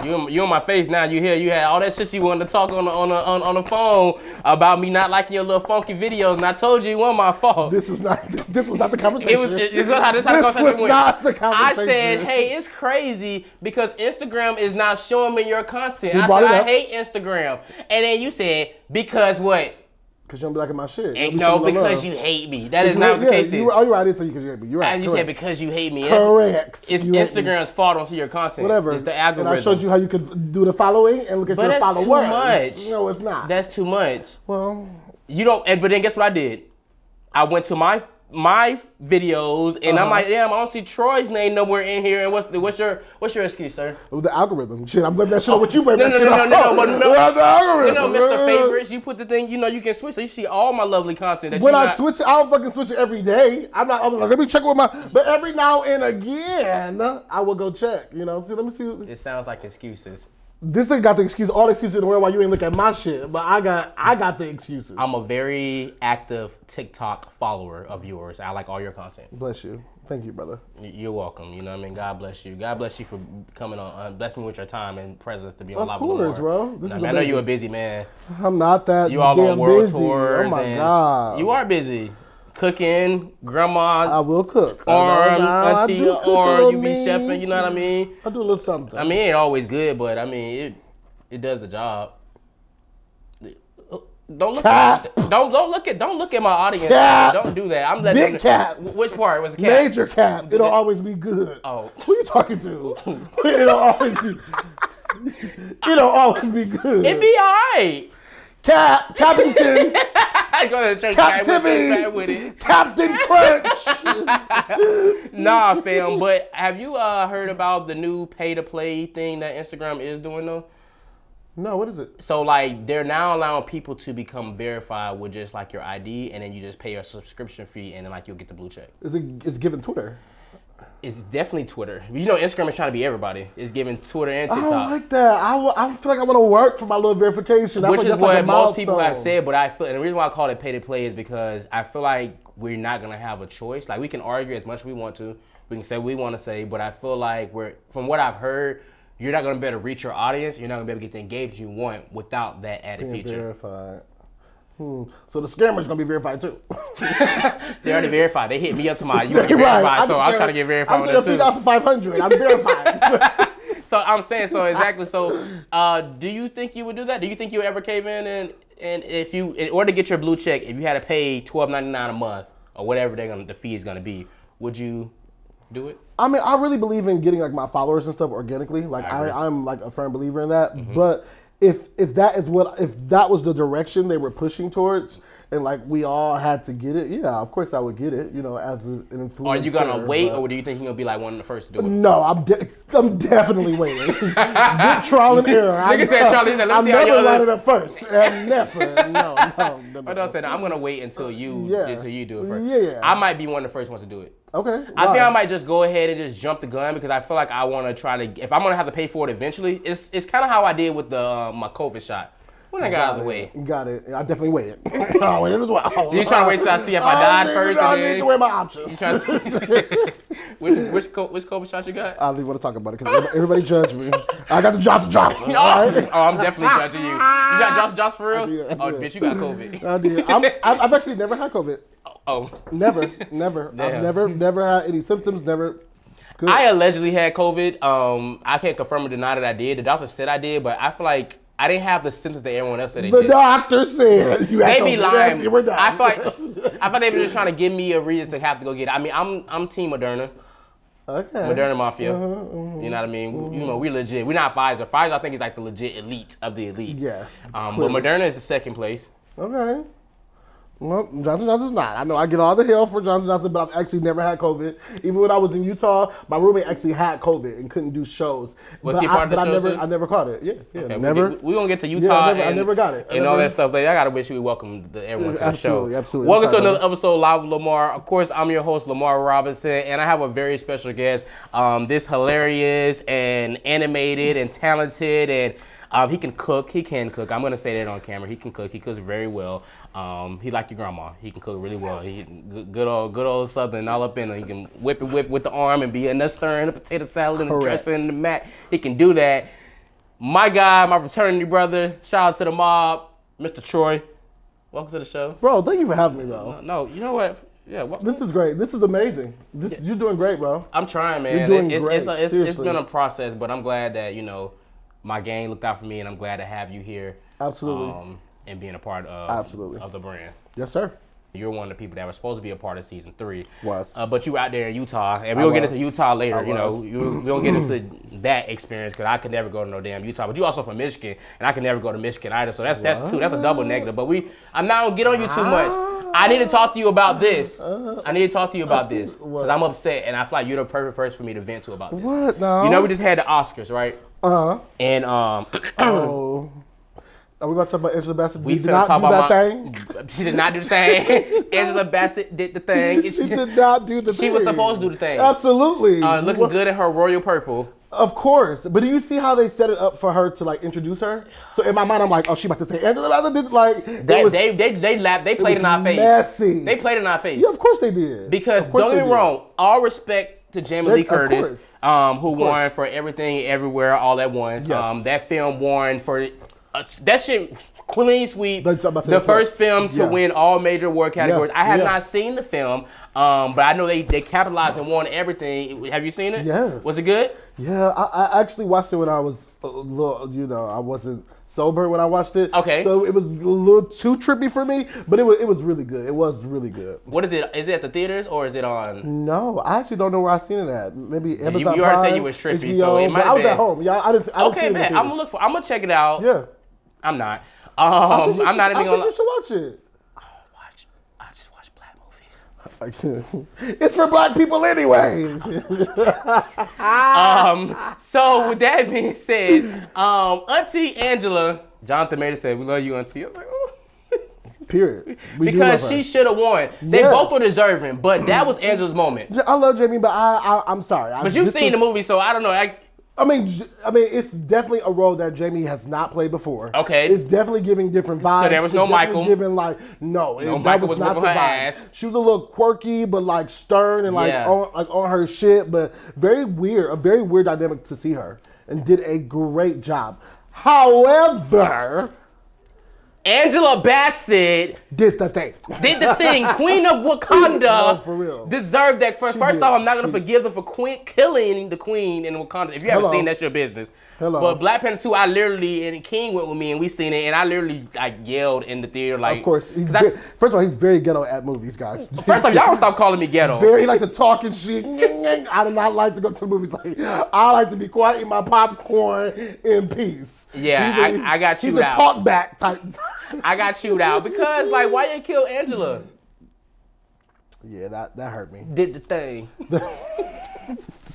You on my face now. You had all that shit you wanted to talk on the phone about me not liking your little funky videos, and I told you it wasn't my fault. This was not the conversation. It's not how the conversation went. Not the conversation. I said, hey, it's crazy because Instagram is not showing me your content. I said I hate Instagram, and then you said because what? Because you don't be liking my shit. No, because you hate me. That is not what the case is. You're right. I didn't say because you hate me. You're right. You said because you hate me. Correct. It's Instagram's fault. Don't see your content. Whatever. It's the algorithm. And I showed you how you could do the following and look at your followers. But that's too much. No, it's not. That's too much. Well, you don't. But then guess what I did? I went to my videos and I'm like, damn, I don't see Troy's name nowhere in here. And what's your excuse, sir? The algorithm. Shit, I'm blaming that shit on what you blame that shit on. No, the algorithm. Mr. Favorites, you put the thing, you can switch. So you see all my lovely content that when I switch it, I don't fucking switch it every day. I'm like, let me check with but every now and again, I will go check, See, let me see. It sounds like excuses. This thing got the excuse, all the excuses in the world why you ain't look at my shit, but I got the excuses. I'm a very active TikTok follower of yours. I like all your content. Bless you. Thank you, brother. You're welcome. You know what I mean? God bless you. God bless you for coming on. Bless me with your time and presence to be on Live with Lamar. Of course, bro. I know you're a busy man. I'm not that You all on world tours. Oh my God. You are busy. Cooking, grandma. I will cook. Auntie, you be chefing, you know what I mean? I do a little something. I mean, it ain't always good, but I mean, it does the job. Don't look at my audience. Cap. Don't do that. I'm letting Big cap. Which part was cap? Major cap. It'll always be good. Oh. Who you talking to? It'll always be good. It be alright. Captain. Go ahead, church Captivity with it. Captain Crunch. Nah, fam. But have you heard about the new pay-to-play thing that Instagram is doing though? No, what is it? So like they're now allowing people to become verified with just like your ID, and then you just pay a subscription fee, and then like you'll get the blue check. It's giving Twitter. It's definitely Twitter. Instagram is trying to be everybody. It's giving Twitter and TikTok. I don't like that. I feel like I want to work for my little verification. Which is what most people have said, but I feel, and the reason why I call it pay to play is because I feel like we're not gonna have a choice. Like we can argue as much as we want to. We can say what we want to say, but I feel like from what I've heard, you're not gonna be able to reach your audience. You're not gonna be able to get the engagement you want without that added feature. Verified. So the scammer's gonna be verified too. They already verified. They hit me up to my you want to get verified, so I'm trying to get verified with them too. I'm 3,500. I'm verified. So I'm saying exactly. So do you think you would do that? Do you think you would ever cave in and if you in order to get your blue check, if you had to pay $12.99 a month or whatever the fee is gonna be, would you do it? I mean, I really believe in getting like my followers and stuff organically. Like I'm like a firm believer in that. Mm-hmm. But if that was the direction they were pushing towards, and like we all had to get it, yeah, of course I would get it. As an influencer. Are you gonna wait, or do you think you're gonna be like one of the first to do it? No, I'm definitely waiting. Good trial and error. Nigga said, Charlie, let me see how you light it up first. Never. No. I don't say no. I'm gonna wait until you do it first. Yeah. I might be one of the first ones to do it. Okay. I think I might just go ahead and just jump the gun because I feel like I want to try to. If I'm gonna have to pay for it eventually, it's kind of how I did with the my COVID shot. When I got out of the way. Got it. I definitely waited. I waited as well. So you trying to wait till I see if I died first? I need to weigh my options. Which COVID shot you got? I don't even want to talk about it because everybody judge me. I got the Johnson. Right? Oh, I'm definitely judging you. You got Johnson for real? I did. Bitch, you got COVID. I did. I've actually never had COVID. Oh. Never. I've never had any symptoms, never. Good. I allegedly had COVID. I can't confirm or deny that I did. The doctor said I did, but I feel like I didn't have the symptoms that everyone else said they did. The doctor said you had COVID. They be lying. Yes, I feel like they were just trying to give me a reason to have to go get it. I mean, I'm Team Moderna. Okay. Moderna Mafia. You know what I mean? We legit. We're not Pfizer. Pfizer, I think, is like the legit elite of the elite. Yeah. But Moderna is the second place. Okay. Well, Johnson Johnson's not. I know I get all the hell for Johnson Johnson, but I've actually never had COVID. Even when I was in Utah, my roommate actually had COVID and couldn't do shows. Was he part of the show? I never caught it. Yeah, okay, never. We're going to get to Utah. I never got it. And all that stuff. I got to wish you welcome everyone to the show. Absolutely. Welcome to another episode of Live with Lamar. Of course, I'm your host, Lamar Robinson, and I have a very special guest. This hilarious and animated and talented and he can cook. I'm going to say that on camera. He can cook. He cooks very well. He like your grandma. He can cook really well. He good old Southern all up in him. He can whip with the arm and be a nut stirring, a potato salad, and a dressing and the mac. He can do that. my guy, my fraternity brother. Shout out to the mob, Mr. Troy. Welcome to the show. Bro, thank you for having me, bro. No, you know what? Yeah, this is great. This is amazing. You're doing great, bro. I'm trying, man. You're doing great. It's been a process, but I'm glad that, my gang looked out for me, and I'm glad to have you here. Absolutely. And being a part of of the brand. Yes, sir. You're one of the people that was supposed to be a part of season 3. Was. But you out there in Utah, and we'll get into Utah later. We don't get into that experience because I could never go to no damn Utah. But you also from Michigan, and I could never go to Michigan either. So that's two. That's a double negative. But I'm not gonna get on you too much. I need to talk to you about this. Because I'm upset, and I feel like you're the perfect person for me to vent to about this. What? No. We just had the Oscars, right? And oh. Are we about to talk about Angela Bassett? We did not talk do about that thing? She did not do the thing. Angela Bassett did the thing. She did not do the thing. She was supposed to do the thing. Absolutely. Looking good in her royal purple. Of course. But do you see how they set it up for her to like introduce her? So in my mind, I'm like, oh, she about to say Angela Bassett did They played in our face. Messy. They played in our face. Yeah, of course they did. Because don't get me wrong, all respect to Jamie Lee Curtis, who won for Everything Everywhere All at Once. Yes. That film won for that shit. Clean sweep. The first film to win all major award categories. I have not seen the film, but I know they capitalized and won everything. Have you seen it? Yes. Was it good? Yeah, I actually watched it when I was a little, I wasn't sober when I watched it. Okay. So it was a little too trippy for me, but it was really good. It was really good. What is it? Is it at the theaters or is it on? No, I actually don't know where I seen it at. Maybe Amazon You Prime, already said you was trippy, HBO, so it might have been. I was at home. Yeah, I didn't Okay, see it man. I'm gonna check it out. Yeah. I'm not. I think You should watch it. I just watch black movies. It's for black people anyway. So with that being said, Auntie Angela, Jonathan Mader said, "We love you, Auntie." I was like, oh. Period. Because she should have won. They both were deserving, but that was Angela's moment. I love Jamie, but I'm sorry. But you've seen the movie, so I don't know. I mean, it's definitely a role that Jamie has not played before. Okay. It's definitely giving different vibes. So there was no Michael. Giving that Michael was was not the whipping her vibe. ass. She was a little quirky, but like stern and on her shit, but very weird. A very weird dynamic to see her, and did a great job. However, Angela Bassett did the thing. Queen of Wakanda. No, for real. Deserved that. First off, I'm not going to forgive them for killing the queen in Wakanda. If you haven't seen, that's your business. Hello. But Black Panther 2, and King went with me, and we seen it, and I literally yelled in the theater. Like, of course. First of all, he's very ghetto at movies, guys. First off, y'all don't stop calling me ghetto. Very like to talk and shit. I do not like to go to the movies. Like, I like to be quiet, eat my popcorn in peace. Yeah, I got chewed out. He's a talk back type. I got chewed out because, like, why you kill Angela? Yeah, that hurt me. Did the thing.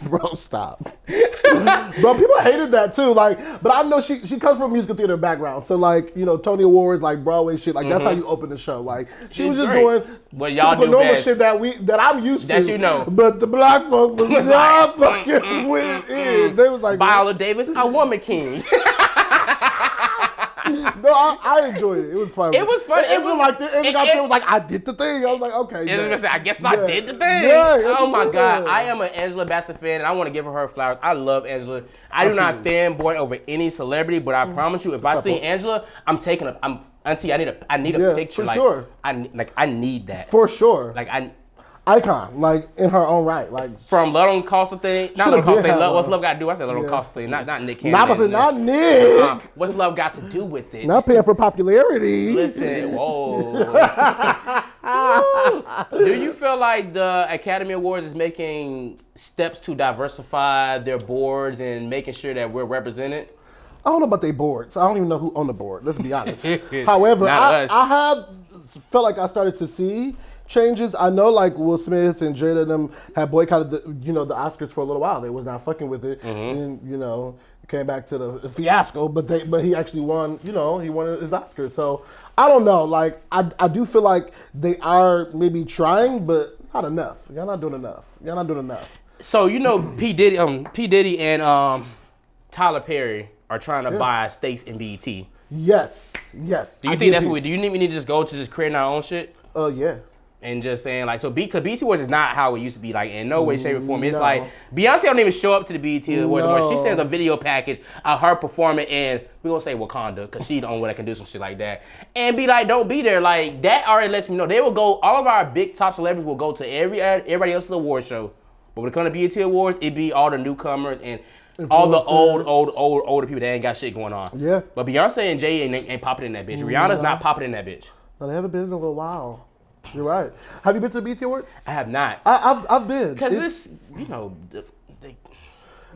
Bro, stop. Bro, people hated that too. Like, but I know she comes from a musical theater background. So like, Tony Awards, like Broadway shit, like that's how you open the show. Like she was just doing what y'all do normal best. shit that I'm used to. That you know. But the black folk was not fucking with it. They was like Viola Davis, a woman king. No, I enjoyed it. It was fun. It was fun. It was like it was like I did the thing. I was like, okay. I guess I did the thing. Yeah, oh my God, I am an Angela Bassett fan, and I want to give her flowers. I love Angela. I do not fanboy over any celebrity, but I promise you, if I see Angela, I'm taking a. Auntie, I need a picture. For like, sure. I need that. For sure. Like icon, like in her own right, like from Love Don't Cost a Thing. Not Love Don't Cost a Thing. What's Love got to do? I said Love Don't Cost a Thing. Not Nick Cannon. Not Nick. What's love got to do with it? Not paying for popularity. Listen, whoa. Do you feel like the Academy Awards is making steps to diversify their boards and making sure that we're represented? I don't know about their boards. I don't even know who on the board. Let's be honest. However, I have felt like I started to see changes. I know like Will Smith and Jada and them had boycotted the Oscars for a little while. They was not fucking with it, and came back to the fiasco. But he actually won. He won his Oscar. So I don't know. Like I do feel like they are maybe trying, but not enough. Y'all not doing enough. So P Diddy and Tyler Perry are trying to buy stakes in BET. Yes. Do you think that's what do you think we need to just go to just creating our own shit? Yeah. And just saying like, so because BET Awards is not how it used to be, like in no way, shape, or form. It's No. like Beyonce don't even show up to the BET Awards anymore. She No. sends a video package of her performing and we gonna say Wakanda because she the only one that can do some shit like that. And be like, don't be there. Like that already lets me know they will go. All of our big top celebrities will go to everybody else's award show. But when it comes to BET Awards, it be all the newcomers and all the older people that ain't got shit going on. Yeah. But Beyonce and Jay ain't popping in that bitch. Rihanna's not popping in that bitch. No, they haven't been in a little while. You're right. Have you been to the BET Awards? I have not. I've been. Because this, you know,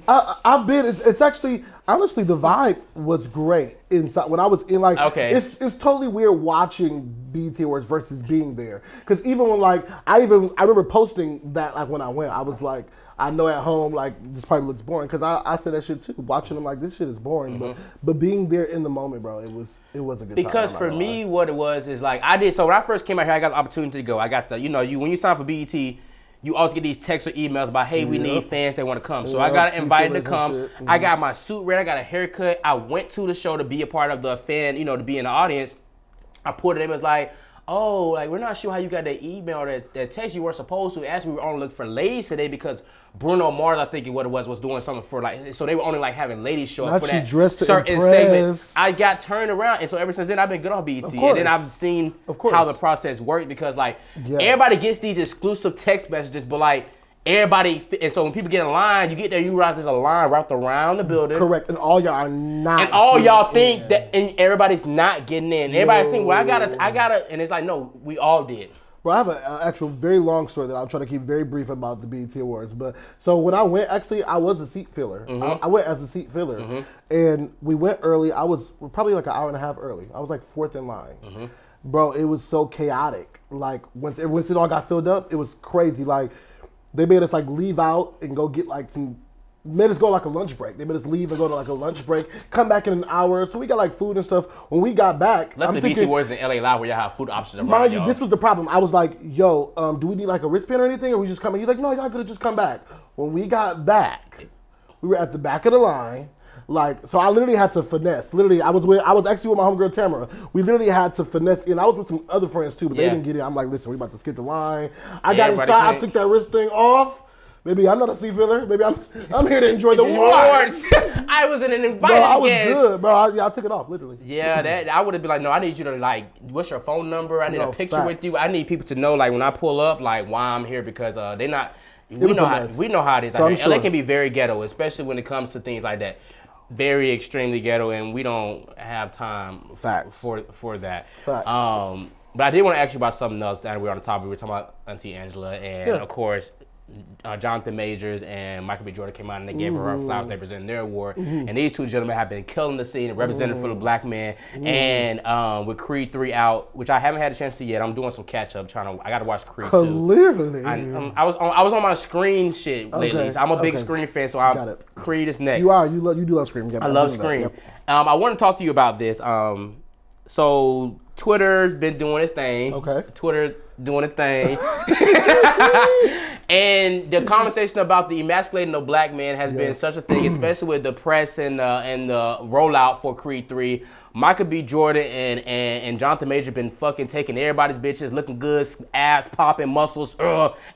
I've been. It's actually, honestly, the vibe was great inside when I was in. Like, okay, it's totally weird watching BET Awards versus being there. Because even when like I remember posting that like when I went, I was like, I know at home like this probably looks boring because I said that shit too. Watching them like this shit is boring, but being there in the moment, bro, it was a good time. Because for me, what it was is like I did. So when I first came out here, I got the opportunity to go. I got the when you sign for BET, you always get these texts or emails about, hey, we need fans that want to come. So I got invited to come. I got my suit ready. I got a haircut. I went to the show to be a part of the fan, to be in the audience. I put it in. It was like, oh, like we're not sure how you got that email or that text. You weren't supposed to. Actually, we were only looking for ladies today because Bruno Mars, I think what it was doing something for like, so they were only like having ladies show up for that certain segment. I got turned around, and so ever since then I've been good on BET, and then I've seen how the process worked because like everybody gets these exclusive text messages, but like everybody, and so when people get in line, you get there, you realize there's a line wrapped around the building. Correct, and all y'all are not. And all y'all think that, and everybody's not getting in. Everybody's thinking, well, I gotta, and it's like, no, we all did. Bro, I have an actual very long story that I'll try to keep very brief about the BET Awards. But so when I went, actually, I was a seat filler. I went as a seat filler, and we went early. I was probably like an hour and a half early. I was like fourth in line. Bro, it was so chaotic. Like once it all got filled up, it was crazy. Like they made us like leave out and go get like made us go like a lunch break. They made us leave and go to like a lunch break, come back in an hour. So we got like food and stuff. When we got back, I'm thinking, BET Awards in LA Live where y'all have food options around. Mind you, this was the problem. I was like, yo, do we need like a wristband or anything? Or we just come in? He's like, no, y'all could have just come back. When we got back, we were at the back of the line. Like, so I literally had to finesse. Literally, I was actually with my homegirl Tamara. We literally had to finesse in. I was with some other friends too, but they didn't get in. I'm like, listen, we about to skip the line. I got inside, I took that wrist thing off. Maybe I'm not a seat filler. Maybe I'm here to enjoy the awards. I was in an invited guest. I was good, bro. I took it off, literally. Yeah, that I would have been like, no, I need you to like, what's your phone number? I need a picture with you. I need people to know like when I pull up, like why I'm here because they not. We know how it is. So LA can be very ghetto, especially when it comes to things like that. Very extremely ghetto, and we don't have time for that. Facts. But I did want to ask you about something else. That we're on the topic. We were talking about Auntie Angela, and of course. Jonathan Majors and Michael B. Jordan came out and they gave her her flowers. They presented their award. And these two gentlemen have been killing the scene and representing for the black man. And with Creed 3 out, which I haven't had a chance to see yet, I'm doing some catch up. I got to watch Creed 2. Clearly. I was on my Scream shit lately. So I'm a big Scream fan, so Creed is next. You do love Scream. I love Scream. Yep. I want to talk to you about this. So Twitter's been doing its thing. Twitter doing a thing. And the conversation about the emasculating of black men has been such a thing, especially with the press and the rollout for Creed 3. Michael B. Jordan and Jonathan Major been fucking taking everybody's bitches, looking good, abs popping, muscles,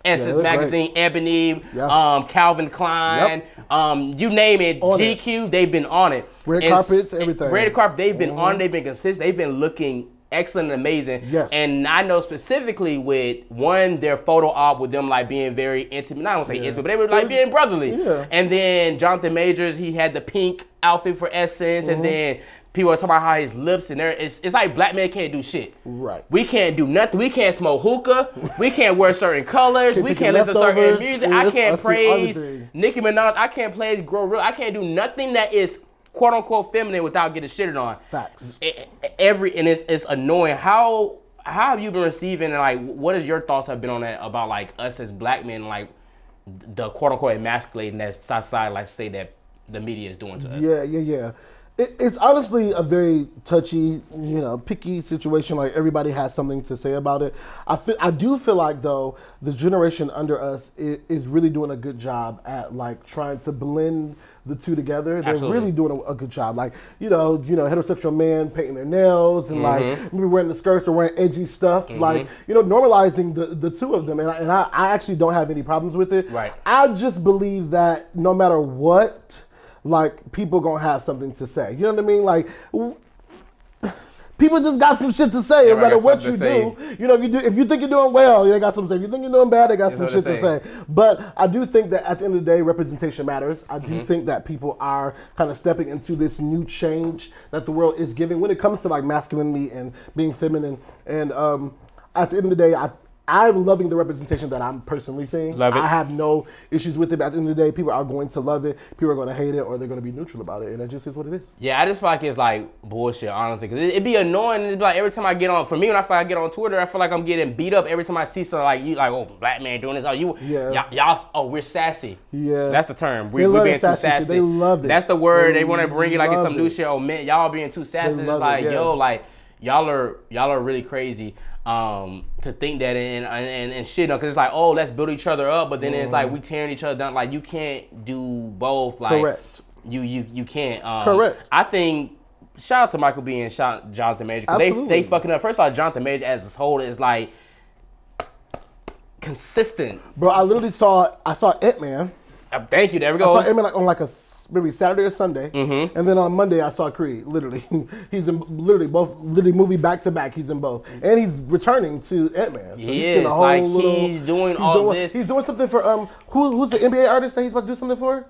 Essence Magazine, great. Ebony, Calvin Klein, you name it, on GQ, it. They've been on it. Red carpets, everything. Red carpet, they've been on it, they've been consistent, they've been looking excellent and amazing. Yes. And I know specifically with their photo op with them like being very intimate. I don't say intimate, but they were like being brotherly. Yeah. And then Jonathan Majors, he had the pink outfit for Essence, and then people are talking about how his lips and it's like black men can't do shit. Right. We can't do nothing. We can't smoke hookah. We can't wear certain colors. We can't listen to certain music. I can't praise Nicki Minaj. I can't praise Grow Real. I can't do nothing that is quote unquote feminine without getting shitted on. Facts. And it's annoying. How have you been receiving, and like what is your thoughts have been on that about like us as black men, like the quote unquote emasculating that society like say that the media is doing to us? Yeah. It's honestly a very touchy, picky situation. Like everybody has something to say about it. I do feel like though the generation under us is really doing a good job at like trying to blend the two together. They're Absolutely. really doing a good job. Like heterosexual men painting their nails and like maybe wearing the skirts or wearing edgy stuff. Like normalizing the two of them. And I actually don't have any problems with it. Right. I just believe that no matter what, like people gonna have something to say. You know what I mean? Like people just got some shit to say no matter what you do. If you think you're doing well, they got something to say. If you think you're doing bad, they got some shit to say. But I do think that at the end of the day, representation matters. I do think that people are kind of stepping into this new change that the world is giving when it comes to like masculinity and being feminine. And at the end of the day, I'm loving the representation that I'm personally seeing. Love it. I have no issues with it. But at the end of the day, people are going to love it. People are going to hate it, or they're going to be neutral about it, and that just is what it is. Yeah, I just feel like it's like bullshit, honestly. Cause it'd be annoying. It'd be like every time I get on, for me, when I feel like I get on Twitter, I feel like I'm getting beat up every time I see something like you, like, oh, black man doing this. Oh, y'all, we're sassy. Yeah, that's the term. We're being too sassy. They love it. That's the word. They want to bring it like it's some new shit. Oh man, y'all being too sassy. It's like, yo, like y'all are really crazy. To think that and shit, because it's like, oh, let's build each other up, but then it's like we tearing each other down. Like you can't do both. Like correct. You can't. Correct. I think shout out to Michael B and shout out Jonathan Major, because they fucking up. First of all, Jonathan Major as a whole is like consistent. Bro, I saw Ant-Man. Thank you. There we go. I saw Ant-Man on like maybe Saturday or Sunday, and then on Monday I saw Creed. Literally, he's in both movie back to back. He's in both, and he's returning to Ant-Man. So he is like he's doing all this. He's doing something for who's the NBA artist that he's about to do something for?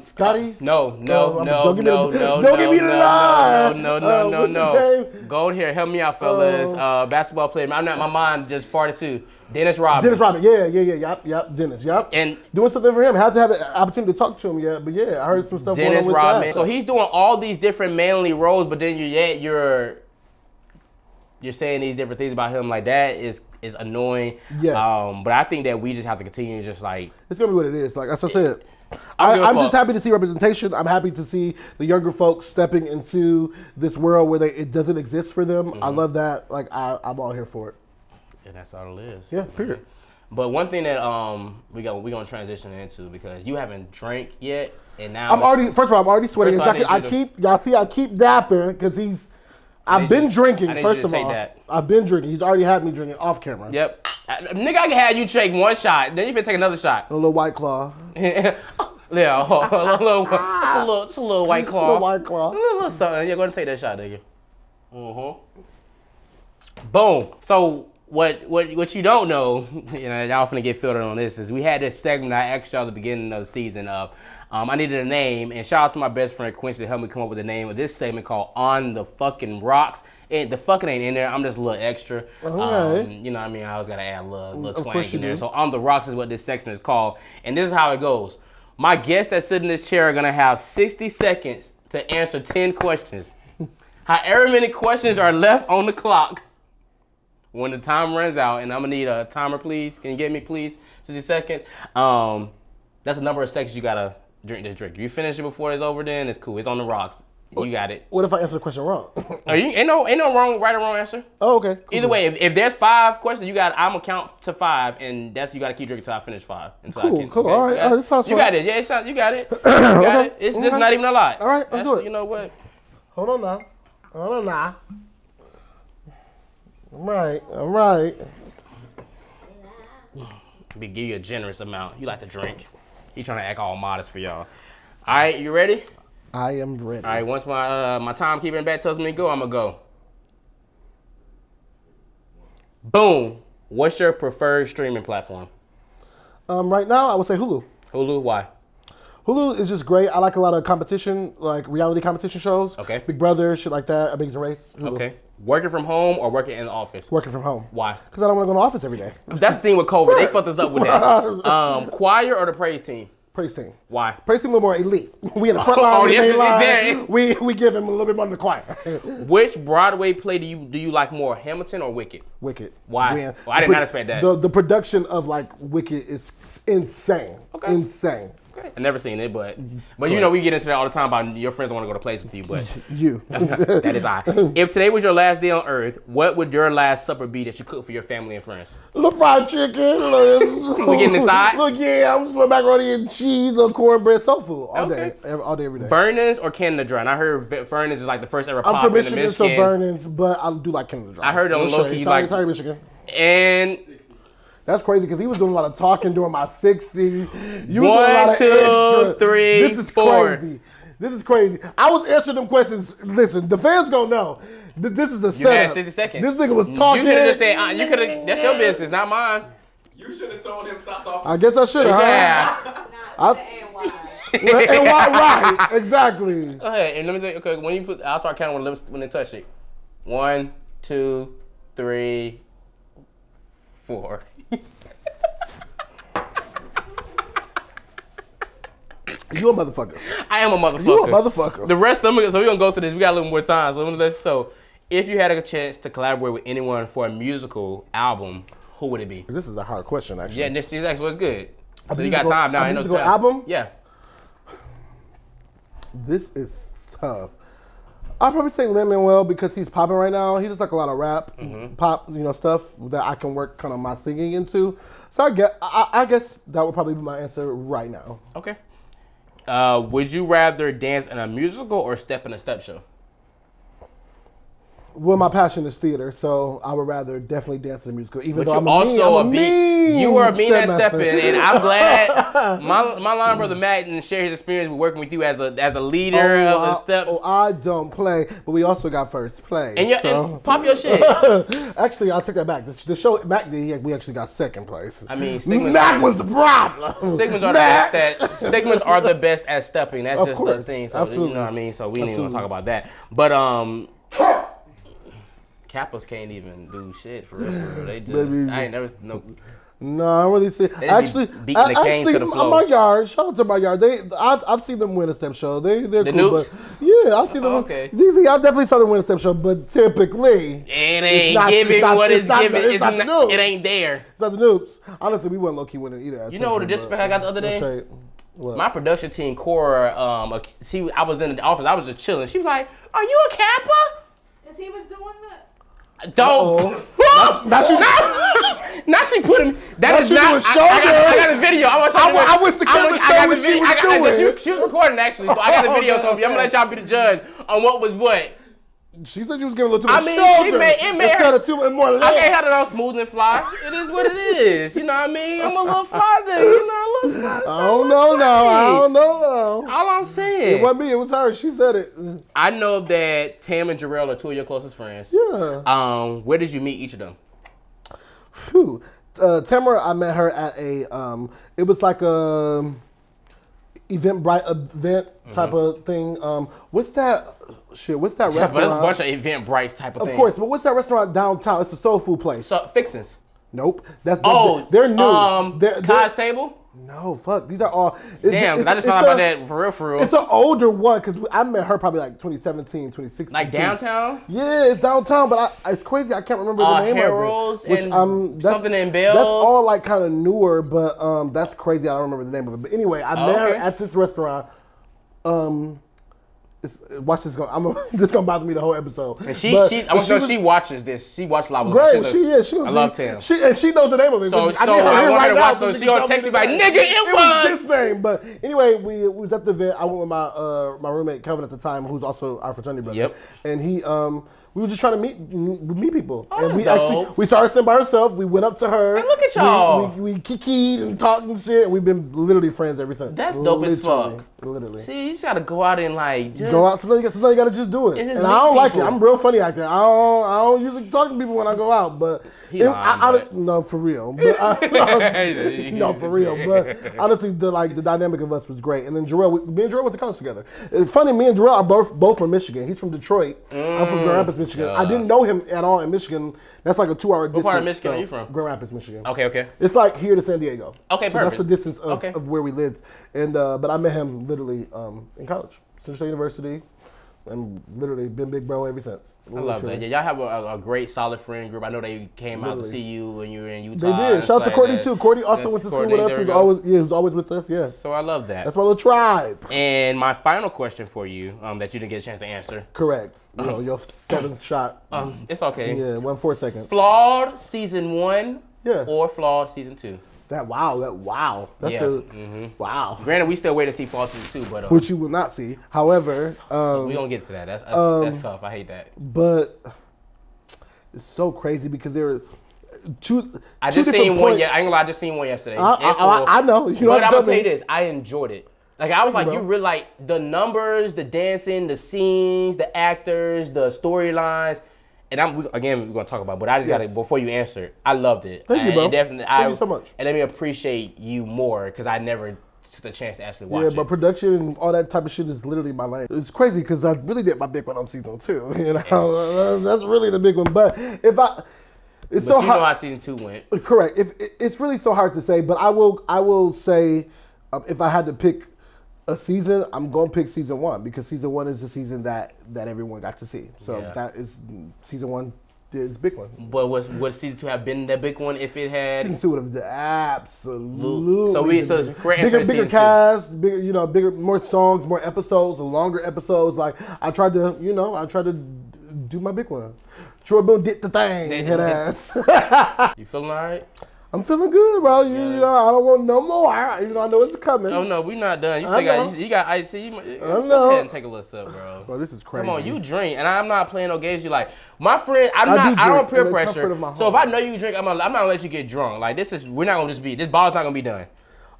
Scotty? No. Don't give me the lie. No. Go here, help me out, fellas. Basketball player. My mind just farted too. Dennis Rodman. Yep, Dennis, yep. And doing something for him. Hasn't had an opportunity to talk to him yet, but yeah, I heard some stuff Dennis going on with Rodman. that. So he's doing all these different manly roles, but then you're saying these different things about him. Like that is annoying. Yes. But I think that we just have to continue just like it's gonna be what it is. Like as I said. I'm just happy to see representation. I'm happy to see the younger folks stepping into this world where it doesn't exist for them. I love that. Like I'm all here for it. And that's all it is. Yeah, period. But one thing that we gonna transition into, because you haven't drank yet, and now I'm already sweating. I keep dapping because I've been drinking. First of all, I've been drinking. He's already had me drinking off camera. Yep. Nigga, I can have you take one shot, then you can take another shot. A little White Claw. Yeah, it's a little White Claw. A little White Claw. A little something. Yeah, go ahead and take that shot, nigga. Boom. So what you don't know, y'all finna get filtered on this, is we had this segment I asked y'all at the beginning of the season of, I needed a name, and shout out to my best friend Quincy to help me come up with the name of this segment called On the Fucking Rocks. And the fucking ain't in there. I'm just a little extra. Okay. You know what I mean? I always gotta add a little twang in there. So On the Rocks is what this section is called. And this is how it goes. My guests that sit in this chair are gonna have 60 seconds to answer 10 questions. However many questions are left on the clock when the time runs out, and I'm gonna need a timer, please. Can you get me, please? 60 seconds. That's the number of seconds you gotta drink this drink. If you finish it before it's over, then it's cool. It's on the rocks. You got it. What if I answer the question wrong? Ain't no wrong, right or wrong answer. Oh, okay. Cool. Either way, if there's 5 questions, I'm gonna count to 5, and you gotta keep drinking till I finish 5. Cool. Okay? All right. This sounds fun. You got it. Yeah, you got it. You got it. It's just not even a lot. All right, let's do it. You know what? Hold on now. All right. We give you a generous amount. You like to drink. He trying to act all modest for y'all. All right, you ready? I am ready. All right, once my timekeeping back tells me to go, I'm gonna go. Boom. What's your preferred streaming platform? Right now, I would say Hulu. Hulu, why? Hulu is just great. I like a lot of competition, like reality competition shows. Okay. Big Brother, shit like that. Amazing Race. Hulu. Okay. Working from home or working in the office? Working from home. Why? Because I don't want to go to the office every day. That's the thing with COVID. They fucked us up with that. Choir or the praise team? Praise team. Why? Praise team a little more elite. We in the front line. Yes, line. We give him a little bit more than the choir. Which Broadway play do you like more, Hamilton or Wicked? Wicked. Why? Well, I did not expect that. The production of like Wicked is insane. Okay. Insane. I've never seen it, but you know we get into that all the time about your friends don't want to go to plays with you, but You. that is I. If today was your last day on Earth, what would your last supper be that you cook for your family and friends? Little fried chicken. We getting inside? Look, yeah, I'm just little macaroni and cheese, little cornbread, soul food all day, every day. Vernon's or Canada Dry? And I heard Vernon's is like the first ever I'm pop from in the Michigan, so Michigan. Vernon's, but I do like Canada Dry. I heard on low key like sorry, Michigan. and That's crazy because he was doing a lot of talking during my 60. You was doing a 1, lot of 2, extra. 3, This is 4. crazy. This is crazy. I was answering them questions. Listen, the fans gonna know. This is a You had setup. 60 seconds. This nigga was talking. You could have just said, you could have. That's your business, not mine. You should have told him stop talking. I guess I should have. Yeah. And why? Right? Exactly. Go ahead and let me tell you. Okay, when you put, I'll start counting when they touch it. 1, 2, 3, 4. You a motherfucker. I am a motherfucker. You a motherfucker. The rest of them, so we're going to go through this. We got a little more time. So if you had a chance to collaborate with anyone for a musical album, who would it be? This is a hard question, actually. Yeah, this is actually what's good. So you musical- got time now. a Ain't no musical time. album? Yeah. This is tough. I'd probably say Lin-Manuel because he's popping right now. He does like a lot of rap, pop, stuff that I can work kind of my singing into. So I guess that would probably be my answer right now. Okay. Would you rather dance in a musical or step in a step show? Well, my passion is theater, so I would rather definitely dance in a musical. Even But though you I'm also a mean you were a mean at stepmaster. stepping, and I'm glad my line brother Matt and share his experience with working with you as a leader of the steps. I don't play, but we also got first place. And pop your shit. Actually, I'll take that back. The show Mac did, we actually got second place. I mean, Sigma's Mac was the problem. Sigmas are the best at Sigmas are the best at stepping. That's Of just course. the thing. So Absolutely. you know what I mean. So we ain't even gonna talk about that. But Kappas can't even do shit for real. They just Baby. I ain't never no. No, I don't really see. just be Actually, beating the cane to the floor. my yard. Shout out to my yard. I've seen them win a step show. They're The cool. Noops? But yeah, I've seen them. Okay. DZ, I've definitely saw them win a step show, but typically It ain't giving what it's giving. It's not the Noops. It ain't there. It's not the Noops. Honestly, we weren't low key winning either. You know what the disrespect I got the other day? What? My production team, Cora, I was in the office. I was just chilling. She was like, "Are you a Kappa?" Because he was doing the... Don't. Not you. Not she put him. That Not is you not. doing I shoulder. got a video. I wish the camera showed what she was doing. She was recording actually, so I got a video. So I'm gonna let y'all be the judge on what was what. She said you was giving a little too I much mean, shoulder it made instead her- of too more I leg. can't have it on smooth and fly. It is what it is. You know what I mean? I'm a little fly nigga. You know, a little something. I don't know now. I don't know now. All I'm saying. It wasn't me. It was her. She said it. I know that Tam and Jarrell are two of your closest friends. Yeah. Where did you meet each of them? Whew. Tamara, I met her at a. It was like a event type of thing. What's that? Shit. What's that But restaurant? it's a bunch of event brights type of thing. Of course, but what's that restaurant downtown? It's a soul food place. So Fixins. Nope. They're new. Cod's Table. No, fuck. These are all. Damn, because I just found out about that for real. It's an older one because I met her probably like 2017, 2016. Like downtown? Yeah, it's downtown, but it's crazy. I can't remember the name Harold's of it. and something in Bells. That's all like kind of newer, but that's crazy. I don't remember the name of it. But anyway, I met her at this restaurant. Watch this. This gonna bother me the whole episode. And she watches this. She watched Lava. Great, I love Tam. She knows the name of it. So I need her I here want her right to now watch. So she gonna text me like, name. nigga, it was this name. But anyway, we was at the event. I went with my roommate Kelvin at the time, who's also our fraternity brother. Yep. And he we were just trying to meet people. Oh, and we that's actually dope. we started sitting by ourselves. We went up to her. Hey, look at y'all. We kikied and talked and shit. And we've been literally friends ever since. That's dope as Literally. fuck. Literally. See, you just gotta go out and like just Go out. Sometimes you gotta just do it. And And just I don't meet like it. people. I'm real funny actor. I don't usually talk to people when I go out, but no, for real. But no, for real. But honestly, the dynamic of us was great. And then Jarrell, me and Jarrell went to college together. It's funny, me and Jarrell are both from Michigan. He's from Detroit. I'm from Grand Rapids, Michigan. I didn't know him at all in Michigan. That's like a 2-hour distance. What part of Michigan are you from? Grand Rapids, Michigan. Okay. It's like here to San Diego. Okay, so perfect. that's the distance of, Okay. of where we lived. And but I met him literally in college, Central State University. and literally been big bro ever since. I love that. Yeah, y'all have a great, solid friend group. I know they came out to see you when you were in Utah. They did. Shout out to Courtney too. Courtney also went to school with us. He was always with us. Yeah. So I love that. That's my little tribe. And my final question for you, that you didn't get a chance to answer. Correct. Your 7th shot. It's okay. Yeah, 4 seconds. Flawed season 1. Yeah. Or Flawed season 2. Wow. That's wow. Granted, we still wait to see Flawed season 2, but which you will not see. However, we don't get to that. That's tough. I hate that. But it's so crazy because there were two. I just seen one. Yeah, I ain't gonna lie. I just seen one yesterday. I know. You know but I'm gonna tell you this. I enjoyed it. Like I was like, you really like the numbers, the dancing, the scenes, the actors, the storylines. And we're gonna talk about it, but I just gotta, before you answer, I loved it. Thank you, bro. Thank you so much. And let me appreciate you more, because I never took the chance to actually watch it. Yeah, but production and all that type of shit is literally my lane. It's crazy, because I really did my big one on season 2. You know, that's really the big one. But it's so hard. You know how season 2 went. Correct. It's really so hard to say, but I will say, if I had to pick a season, I'm going to pick season 1, because season 1 is the season that everyone got to see. So that is season 1 is a big one. But would season 2 have been the big one if it had? Season 2 would have absolutely. So it's great. Bigger cast, bigger, more songs, more episodes, longer episodes. Like I tried to do my big one. Troy Boone did the thing, head ass. You feeling all right? I'm feeling good, bro. You know, I don't want no more. Even though I know it's coming. Oh no, we're not done. You got ice. I know. Go ahead and take a little sip, bro. Bro, this is crazy. Come on, you drink, and I'm not playing no games. You like my friend. I don't peer pressure. So if I know you drink, I'm not gonna let you get drunk. Like this bottle is not gonna be done.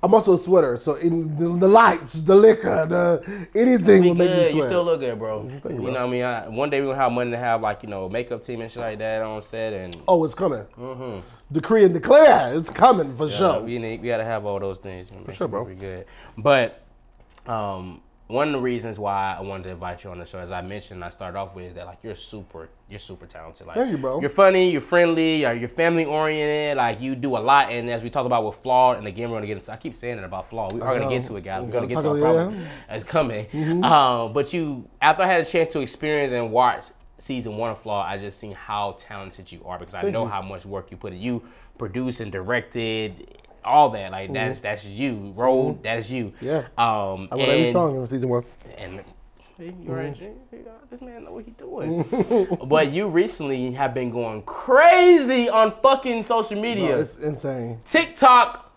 I'm also a sweater, so in the lights, the liquor, anything will make me sweat. You still look good, bro. You know what I mean? One day we're gonna have money to have makeup team and shit like that on set, and it's coming. Mm-hmm. Decree and declare, it's coming for sure. We gotta have all those things. For sure, bro. Pretty good. But one of the reasons why I wanted to invite you on the show, as I mentioned, I started off with, is that you're super talented. Like, thank you, bro. You're funny, you're friendly, you're family oriented. Like you do a lot, and as we talk about with Flawed, and again we're gonna get into. I keep saying it about Flawed. We are gonna get to it, guys. We're gonna get to our problem. It's coming. Mm-hmm. But after I had a chance to experience and watch season 1 of Flawed, I just seen how talented you are, because I know how much work you put in. You produced and directed. All that, that's just you. Road, that's you. Yeah. I wrote every song in season 1. And you're right, this man know what he's doing. But you recently have been going crazy on fucking social media. Bro, it's insane. TikTok,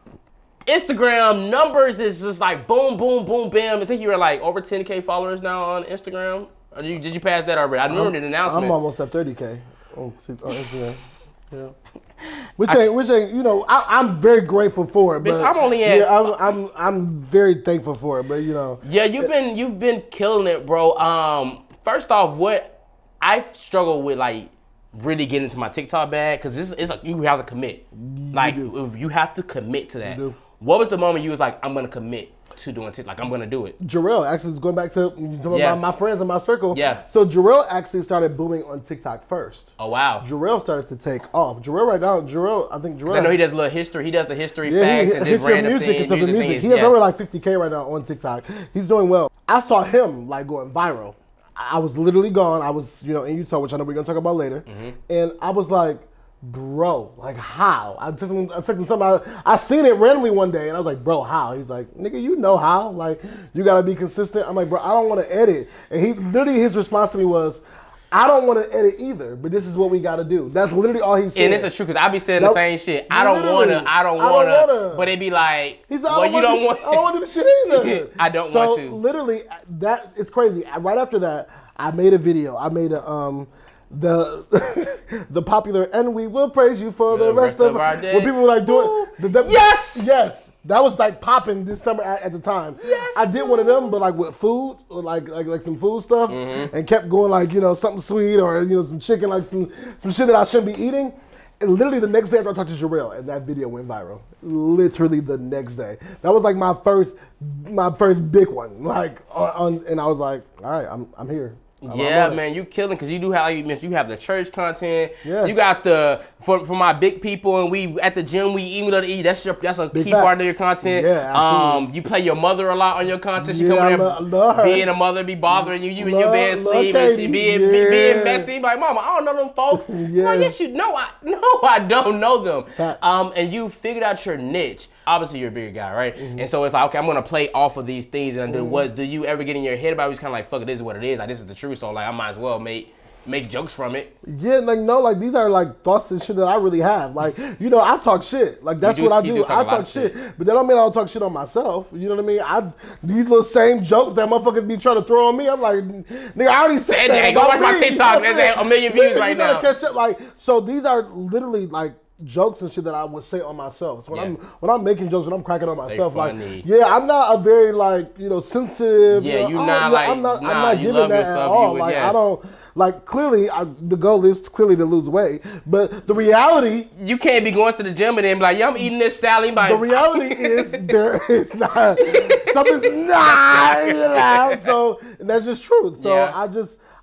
Instagram numbers is just like boom, boom, boom, bam. I think you were over 10K followers now on Instagram. Or did you pass that already? I remember the announcement. I'm almost at 30K on Instagram. Yeah. Which ain't I'm very grateful for it. Bitch, but I'm only at. Yeah, I'm very thankful for it, but Yeah, you've been killing it, bro. First off, what I struggle with, really getting into my TikTok bag, because you have to commit. You have to commit to that. What was the moment you was like, I'm gonna commit to doing TikTok? I'm gonna do it. Jarrell, actually, going back to my friends in my circle. Yeah. So Jarrell actually started booming on TikTok first. Oh wow. Jarrell started to take off. I think Jarrell. I know he does a little history. He does the history facts and his random things. He has over 50K right now on TikTok. He's doing well. I saw him going viral. I was literally gone. I was in Utah, which I know we're gonna talk about later. Mm-hmm. And I was like, bro, how? I said to somebody, I seen it randomly one day, and I was like, bro, how? He's like, nigga, you know how? You gotta be consistent. I'm like, bro, I don't want to edit. And his response to me was, I don't want to edit either, but this is what we gotta do. That's literally all he said. And it's the truth, because I be saying the same shit. I don't wanna. But it be like, he's like, I don't want to do the shit either. I don't want to. So literally, that it's crazy. Right after that, I made a video. I made the popular, and we will praise you for the rest of our day. When people were doing yes, that was popping this summer at the time. Yes, I did one of them, but with food, or like some food stuff, and kept going something sweet, or some chicken, some shit that I shouldn't be eating. And literally the next day after I talked to Jarrell, and that video went viral. Literally the next day. That was my first big one. And I was like, all right, I'm here. Yeah, man, you killing because you do have, like you mentioned, you have the church content. Yeah. You got for my big people, and we at the gym we eat, we love to eat. That's a Big key facts. part of your content. Yeah, absolutely. You play your mother a lot on your content. She Yeah, coming I love her. being a mother, be bothering you in your bed Love sleep, and she Katie. being messy. Like, mama, I don't know them folks. Yeah. Like, yes, you know. I don't know them. Facts. And you figured out your niche. Obviously, you're a bigger guy, right? And so it's like, okay, I'm gonna play off of these things. And do you ever get in your head about it? It's kind of like, fuck it, this is what it is. Like, this is the truth. So like, I might as well make jokes from it. Yeah, like no, like these are like thoughts and shit that I really have. Like, you know, I talk shit. Like that's what I do. I talk shit. But that don't mean I don't talk shit on myself. You know what I mean? These little same jokes that motherfuckers be trying to throw on me. I'm like, nigga, I already said that. Go watch my TikTok. There's at 1 million views right now. You gotta catch up. Like, so these are literally like jokes and shit that I would say on myself. So when I'm making jokes, when I'm cracking on myself, like, yeah, I'm not a very like, you know, sensitive. Yeah, you know, I'm not giving that at all. Like, I don't. Like, clearly, the goal is clearly to lose weight. But the reality... You can't be going to the gym and then be like, yeah, I'm eating this salad. Like, the reality is there is not... Something's not, you know? So, and that's just true. So,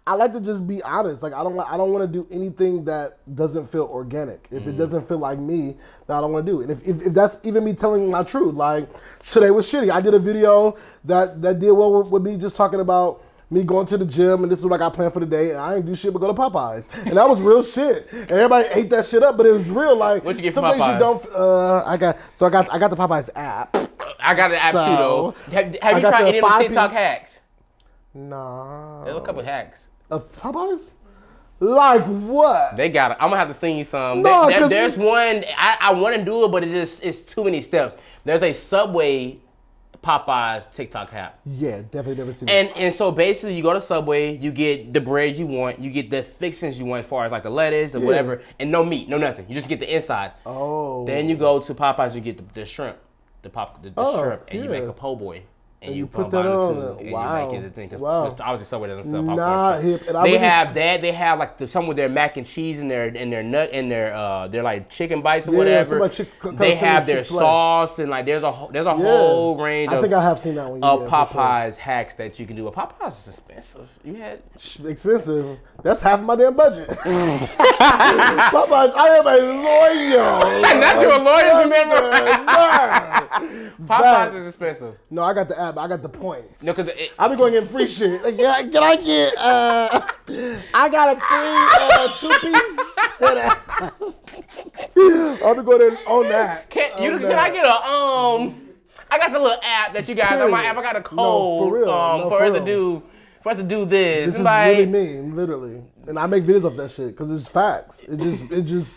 I like to just be honest. Like, I don't want to do anything that doesn't feel organic. If it doesn't feel like me, then I don't want to do it. And if that's even me telling my truth, like, today was shitty. I did a video that did well with me just talking about me going to the gym, and this is what I got planned for the day, and I ain't do shit but go to Popeyes. And that was real shit. And everybody ate that shit up, but it was real. Like, what'd you get some from days Popeyes? you don't, I got the Popeyes app. I got the app too, though. Have you tried any of the TikTok hacks? Nah. There's a couple hacks. Of Popeyes? Like what? They got it. I'm gonna have to send you some. No, there's one, I want to do it, but it's too many steps. There's a Subway Popeyes TikTok hack. Yeah, definitely never seen it. And so basically you go to Subway, you get the bread you want, you get the fixings you want as far as like the lettuce or whatever, and no meat, no nothing. You just get the inside. Oh. Then you go to Popeyes, you get the shrimp, the shrimp, and you make a po' boy. And you put that on, and you make it a thing. Because obviously Subway doesn't sell popcorn. Hip. They have that. They have like some with their mac and cheese and their nut and their like chicken bites or whatever. They have their sauce and like there's a whole range. I think I have seen that one. Of Popeyes hacks that you can do. Popeyes is expensive. Expensive. That's half of my damn budget. Popeyes. I am a lawyer. Not you a lawyer, remember? Popeyes is expensive. No, I got the app. I got the points. No, because I've been going getting free shit. Like, yeah, can I get? I got a free 2-piece. I'll be going there on that. Can I get a I got the little app that you guys on my app. I got a code for real. for us to do this. This is really me, literally. And I make videos of that shit because it's facts. It just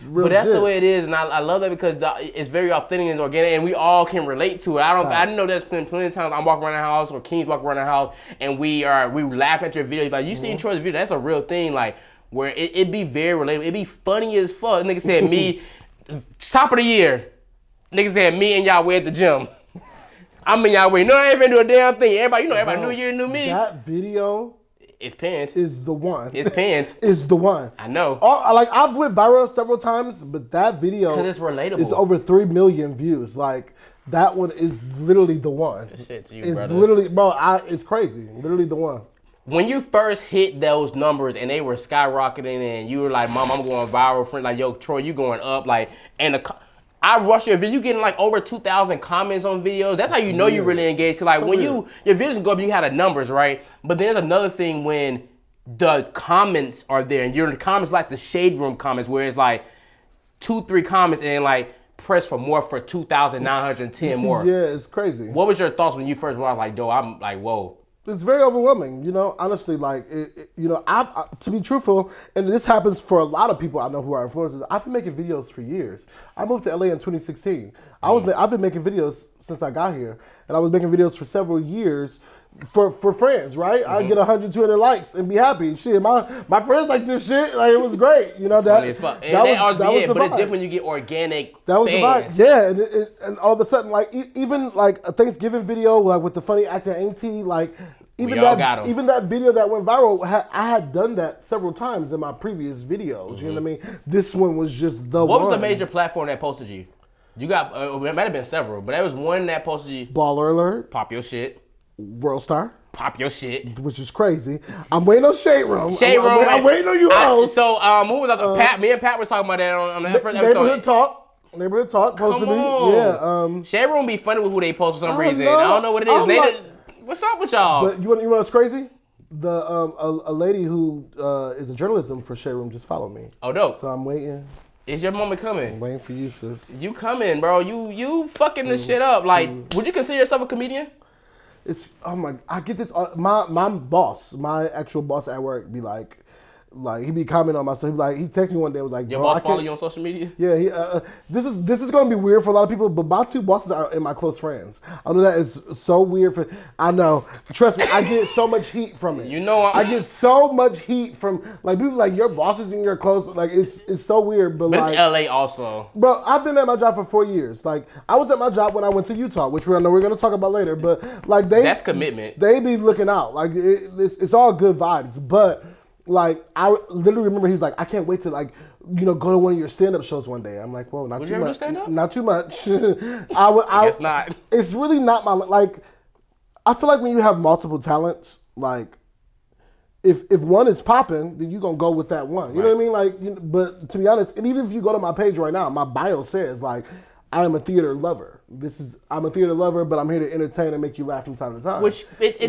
real But that's shit. the way it is, and I love that because it's very authentic and organic, and we all can relate to it. I know there's been plenty of times I'm walking around the house or Keen's walking around the house, and we laugh at your video. Like, you seen Troy's video, that's a real thing. Like, where it'd be very relatable. It'd be funny as fuck. Nigga said me, top of the year. Nigga said me and Yahweh at the gym. I'm in Yahweh. No, I ain't even do a damn thing. Everybody, new year, new me. That video. It's pinned. Is the one. It's pinned. Is the one. I know. Like, I've went viral several times, but that video. Because it's relatable. It's over 3 million views. Like, that one is literally the one. This shit to you, it's brother. Literally, bro, it's crazy. Literally the one. When you first hit those numbers and they were skyrocketing and you were like, Mom, I'm going viral. Friend, like, yo, Troy, you going up. Like, and I rush your video. You getting like over 2,000 comments on videos. That's how you know you really engaged. Cause like when your videos go up, you had the numbers, right? But there's another thing when the comments are there, and your comments like the shade room comments, where it's like 2-3 comments and like press for more for 2,910 more. Yeah, it's crazy. What was your thoughts when you first went? Like, yo, I'm like, whoa. It's very overwhelming, you know. Honestly, like, I to be truthful, and this happens for a lot of people I know who are influencers. I've been making videos for years. I moved to LA in 2016. I've been making videos since I got here, and I was making videos for several years for friends, right? I get 100, 200 likes and be happy. Shit, my friends like this shit. Like, it was great, you know. That was but the it's vibe. different when you get organic. That was fans. the vibe, yeah. And all of a sudden, like, even like a Thanksgiving video, like with the funny actor Auntie, like. Even that video that went viral, I had done that several times in my previous videos. You know what I mean? This one was just the one. What was the major platform that posted you? You got, it might have been several, but there was one that posted you. Baller Alert. Pop your shit. World Star, Pop your shit. which is crazy. I'm waiting on Shade Room. Shade Room. I'm waiting on you hoes. So who was that? Pat. Me and Pat was talking about that on the first episode. Neighborhood Talk. Supposed to be. On. Yeah. Shade Room be funny with who they post for some reason. know. I don't know what it is. What's up with y'all? But you know what's crazy? A lady who is a journalism for Shade Room just followed me. Oh, dope. So I'm waiting. Is your moment coming? I'm waiting for you, sis. You coming, bro. You fucking this shit up. Like, would you consider yourself a comedian? It's I get this. My boss, my actual boss at work, be like he be commenting on my stuff. He texted me one day. Was like, your bro, boss follow you on social media? Yeah. This is gonna be weird for a lot of people, but my two bosses are in my close friends. I know that is so weird. I know. Trust me, I get so much heat from it. You know, I get so much heat from like people like your bosses in your close. Like it's so weird. But like, it's LA also. Bro, I've been at my job for 4 years. Like I was at my job when I went to Utah, which I know we're gonna talk about later. But like that's commitment. They be looking out. Like it's all good vibes, but. Like, I literally remember he was like, I can't wait to, like, go to one of your stand-up shows one day. I'm like, whoa, not would too you ever much. do stand-up? Not too much. I guess not. It's really not my, like, I feel like when you have multiple talents, like, if one is popping, then you're going to go with that one. You know what I mean? Like, but to be honest, and even if you go to my page right now, my bio says, like, I am a theater lover. I'm a theater lover, but I'm here to entertain and make you laugh from time to time. Which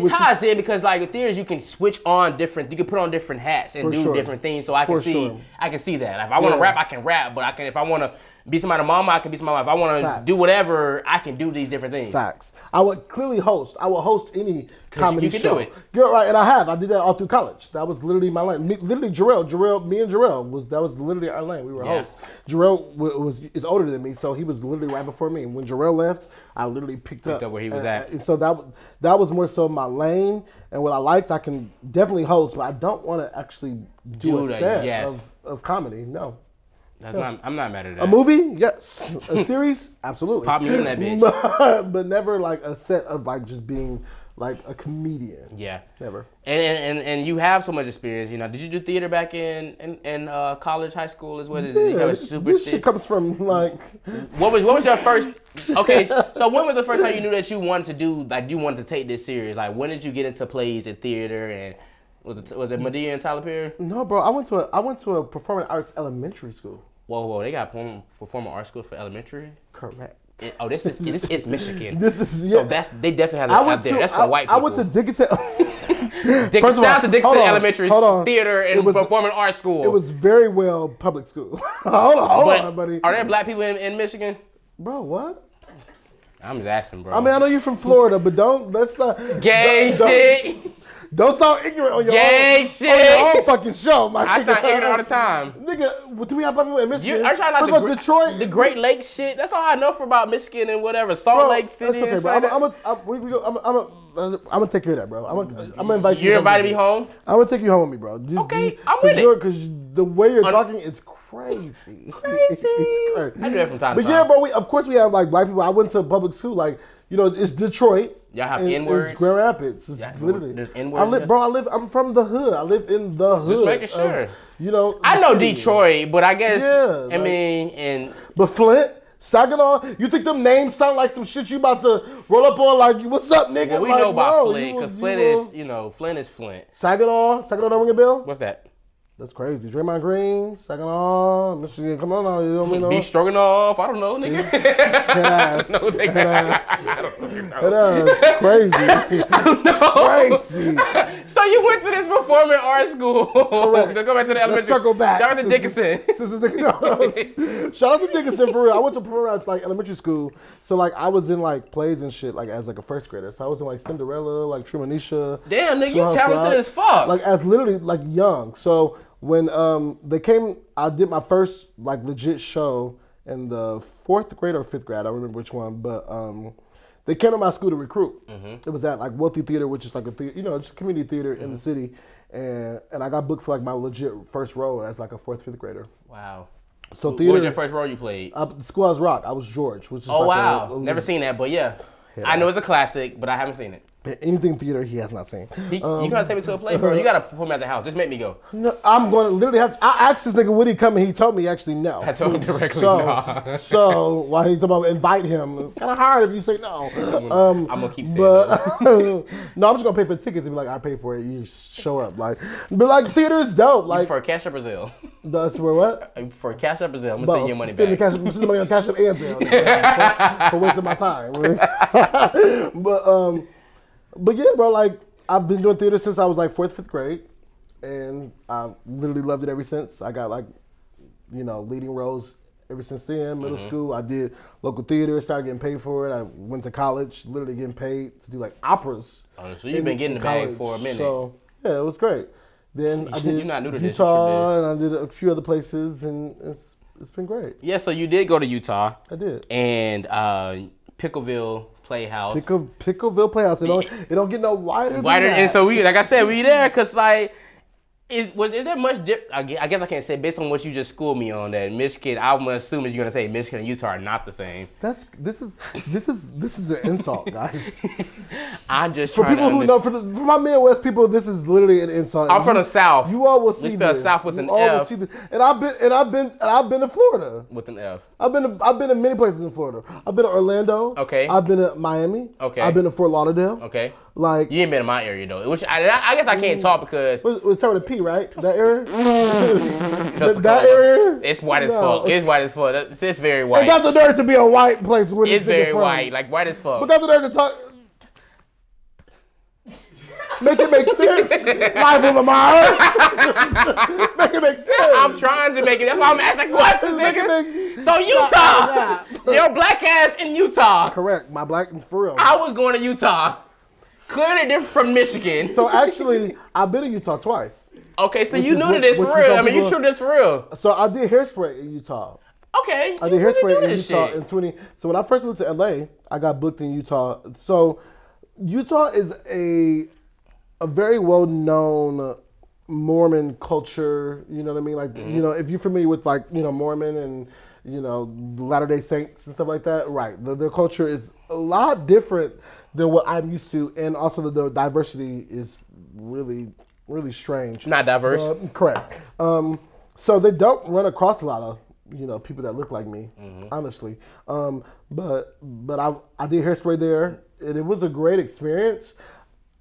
ties in because like with theaters you can switch on you can put on different hats and do different things. So I can see that. Like, if I want to rap, I can rap, but if I want to be somebody's mama, I can be somebody's mama. If I want to do whatever, I can do these different things. Facts. I would clearly host. I will host any comedy show. You can do it. You're right, and I have. I did that all through college. That was literally my lane. Literally, me and Jarrell that was literally our lane. We were hosts. Jarrell is older than me, so he was literally right before me. And when Jarrell left, I literally picked up where he was at. And so that was more so my lane, and what I liked. I can definitely host, but I don't want to actually do a set of comedy. No. I'm not mad at that. A movie? Yes. A series? Absolutely. Pop me in that bitch. But never like a set of like just being like a comedian. Yeah. Never. And you have so much experience. Did you do theater back in college, high school as well? Did you have a super this shit comes from like. What was your first? Okay, so when was the first time you knew that you wanted to do you wanted to take this serious? Like, when did you get into plays and theater and? Was it Medea and Tyler Perry? No, bro. I went to a performing arts elementary school. Whoa! They got performing arts school for elementary. Correct. This is Michigan. So they definitely have that out there. That's for white people. I went to Dickinson. Shout out to Dickinson Elementary Theater and Performing Arts School. It was very well public school. hold on, buddy. Are there black people in Michigan? Bro, what? I'm just asking, bro. I mean, I know you're from Florida, but let's not. Gay shit. Don't sound ignorant on your own fucking show, my nigga. I sound ignorant all the time. Nigga, do we have black people in Michigan? I'm trying like Detroit. The Great Lakes shit. That's all I know about Michigan and whatever. Salt Lake City. That's okay, bro. I'm gonna take care of that, bro. I'm gonna invite you. You're inviting me home? I'm gonna take you home with me, bro. Okay, I'm with it. Because the way you're talking is crazy. It's crazy. I do that from time to time. But yeah, bro. Of course we have like black people. I went to public school. Like, it's Detroit. Y'all have N-words? It's Grand Rapids. It's literally. There's N-words. I'm from the hood. I live in the hood. Just making sure. I know Detroit, but I guess, yeah, But Flint, Saginaw, you think them names sound like some shit you about to roll up on like, what's up, nigga? Well, we know about Flint, because Flint is Flint. Saginaw don't ring a bell? What's that? That's crazy. Draymond Green, Saginaw, Michigan. Come on now, you don't mean no. Beef stroganoff. I don't know, nigga. That's crazy. I don't know. Crazy. So you went to this performing arts school. Correct. Let's go back to the elementary. Let's circle back. Shout out to Dickinson. Shout out to Dickinson for real. I went to performing arts like elementary school, so like I was in like plays and shit like as like a first grader. So I was in like Cinderella, like Trumanisha. Damn, nigga, you talented as fuck. Like as literally like young. So. When they came, I did my first like legit show in the 4th grade or 5th grade. I don't remember which one, but they came to my school to recruit. Mm-hmm. It was at like Wealthy Theater, which is like a theater, just a community theater in the city, and I got booked for like my legit first role as like a 4th, 5th grader. Wow. So theater. What was your first role you played? Schoolhouse Rock. I was George, which is never seen that, but yeah. I know it's a classic, but I haven't seen it. Anything theater he has not seen. You gotta take me to a play, bro. You gotta put me at the house. Just make me go. No, I'm going to literally have to. I asked this nigga would he come and he told me actually no. I told him directly no. So while he's about to invite him, it's kind of hard if you say no. I'm gonna keep saying no. No, I'm just gonna pay for the tickets and be like, I pay for it. You show up, like, but like theater is dope. Like for Cash App Brazil. That's for what? For Cash App Brazil, I'm gonna send your money back. back. Send the money on Cash App and Zelle for wasting my time. But yeah, bro, like I've been doing theater since I was like 4th, 5th grade, and I literally loved it ever since. I got like, leading roles ever since then. Middle school, I did local theater, started getting paid for it. I went to college, literally getting paid to do like operas. Oh, so you've been getting the bag for a minute. So yeah, it was great. Then I did You're not new to Utah, and I did a few other places, and it's been great. Yeah, so you did go to Utah. I did. And Pickleville Playhouse. Pickleville Playhouse. It don't get no wider than that. And so we, like I said, we there because like, is there much I guess I can't say based on what you just schooled me on that Michigan. I'm assuming you're gonna say Michigan and Utah are not the same. This is an insult, guys. I'm just for people who know for my Midwest people, this is literally an insult. I'm from the South. You all will see spell this. South with you an all F. Will see this. And I've been to Florida with an F. I've been to many places in Florida. I've been to Orlando. Okay. I've been to Miami. Okay. I've been to Fort Lauderdale. Okay. Like you ain't been in my area though, which I guess I can't talk because it's starting with a P, right? That area. that area. It's white as fuck. It's white as fuck. It's very white. It got the nerve to be a white place. Where it's very white, like white as fuck. But got the nerve to talk. Make it make sense. Live with Lamar. Make it make sense. I'm trying to make it. That's why I'm asking questions, nigga. So Utah. Your black ass in Utah. Correct. My black for real. I was going to Utah. Clearly different from Michigan. So actually, I've been to Utah twice. Okay, so you knew this for real. I mean, you knew this for real. So I did Hairspray in Utah. Okay. I did Hairspray in Utah in 20. So when I first moved to LA, I got booked in Utah. So Utah is a very well-known Mormon culture, you know what I mean? Like, if you're familiar with like, Mormon and, Latter-day Saints and stuff like that, right. Their culture is a lot different than what I'm used to. And also the diversity is really, really strange. Not diverse. Correct. So they don't run across a lot of, people that look like me, honestly. But I did Hairspray there, and it was a great experience.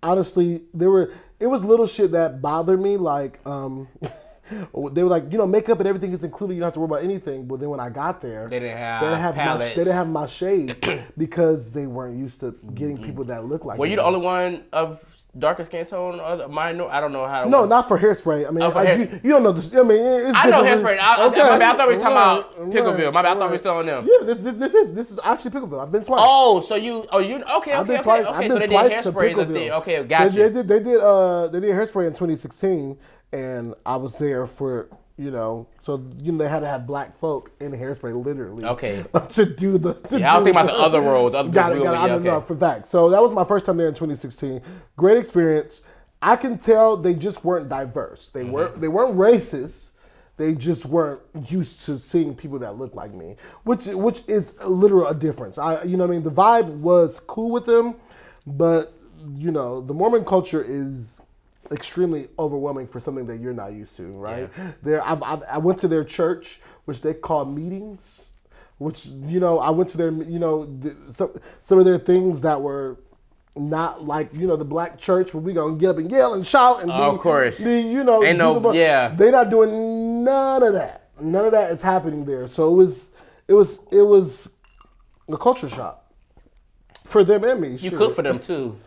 Honestly, it was little shit that bothered me, like they were like, makeup and everything is included, you don't have to worry about anything. But then when I got there, they didn't have my shades because they weren't used to getting people that look like me. Were you the only one of darker skin tone? I don't know how to No, not for Hairspray. I mean, you don't know this. I mean, it's I know Hairspray. Okay. My bad, I thought we was talking about Pickleville. My bad, I thought we was still on them. Yeah, this is actually Pickleville. I've been twice. Oh, so okay. I've been twice. I've So been they twice did to Hairspray. Pickleville. Okay, gotcha. They did Hairspray in 2016, and I was there for so they had to have black folk in Hairspray literally. Okay. To do the. I was thinking about the other role. Got it. I don't know for fact. So that was my first time there in 2016. Great experience. I can tell they just weren't diverse. They weren't racist. They just weren't used to seeing people that look like me, which is literal a difference. The vibe was cool with them, but the Mormon culture is extremely overwhelming for something that you're not used to, right? Yeah. I went to their church, which they call meetings, which I went to their some of their things that were not like the black church where we gonna get up and yell and shout and of course they're not doing none of that. None of that is happening there. So it was a culture shock for them and me. You cook for them too.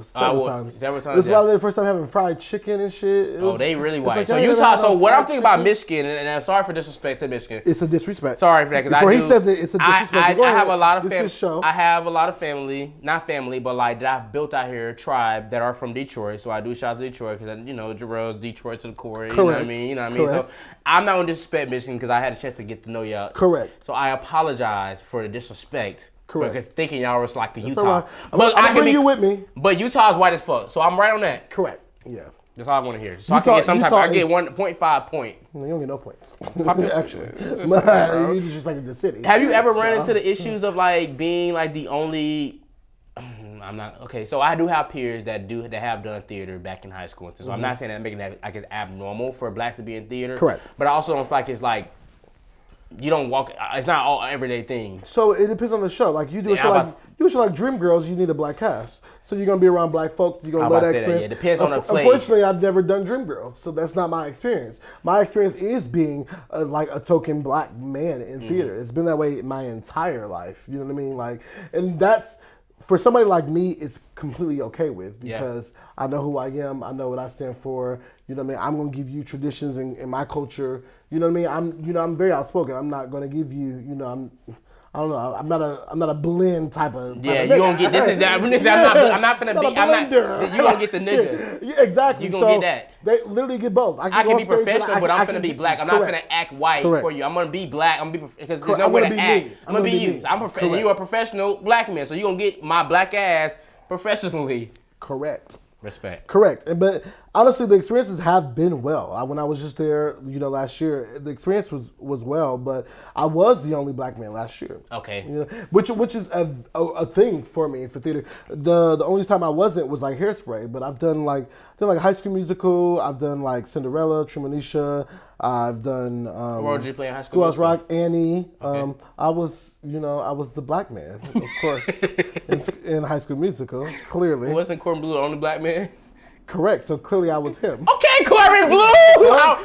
Several times. It was probably their first time having fried chicken and shit. They really white. Like, so Utah. So what I'm thinking about Michigan, and I'm sorry for disrespect to Michigan. It's a disrespect. Sorry for that because before he says it's a disrespect. I have a lot of family. I have a lot of family, not family, but like that I've built out here, tribe that are from Detroit. So I do shout out to Detroit because Jarrell's Detroit to the core. You know what I mean? So I'm not gonna disrespect Michigan because I had a chance to get to know y'all. Correct. So I apologize for the disrespect. Correct. Because thinking y'all was like the Utah. Right. But I can bring you with me. But Utah's white as fuck, so I'm right on that. Correct. Yeah. That's all I want to hear. So Utah, I can get I get 1.5 point. No, you don't get no points. Actually. You disrespected the city. Have you ever run into the issues of like being like the only, I I'm not okay. So I do have peers that have done theater back in high school. So I'm not saying that making that like it's abnormal for blacks to be in theater. Correct. But I also don't feel like it's like you don't walk. It's not all everyday things. So it depends on the show. Like you do a show like Dreamgirls, you need a black cast. So you're gonna be around black folks. You're gonna love that experience. It depends on the play. Unfortunately, I've never done Dreamgirls, so that's not my experience. My experience is being like a token black man in theater. It's been that way my entire life. You know what I mean? Like, and that's for somebody like me, it's completely okay with because I know who I am. I know what I stand for. You know what I mean? I'm gonna give you traditions in my culture. You know what I mean? I'm very outspoken. I'm not gonna give you. I don't know. I'm not a blend type of. Yeah, you gonna get this is that. I'm not finna be. I'm not. You gonna get the nigga. Yeah, exactly. You gonna get that. They literally get both. I can be professional, but I'm finna be black. I'm not finna act white for you. I'm gonna be black. I'm gonna be because there's no way to act. I'm gonna be you. And you a professional black man, so you gonna get my black ass professionally. Correct. Respect. Correct. But honestly, the experiences have been well. When I was just there, last year, the experience was well. But I was the only black man last year. Okay. Which is a thing for me for theater. The only time I wasn't was like Hairspray. But I've done like High School Musical. I've done like Cinderella, Trumanisha. I've done. What did you play in High School Musical? Rock, Annie. Okay. I was the black man, of course, in High School Musical. Clearly. Wasn't Corbin Blue the only black man? Correct. So clearly I was him. Okay, Corbin Blue.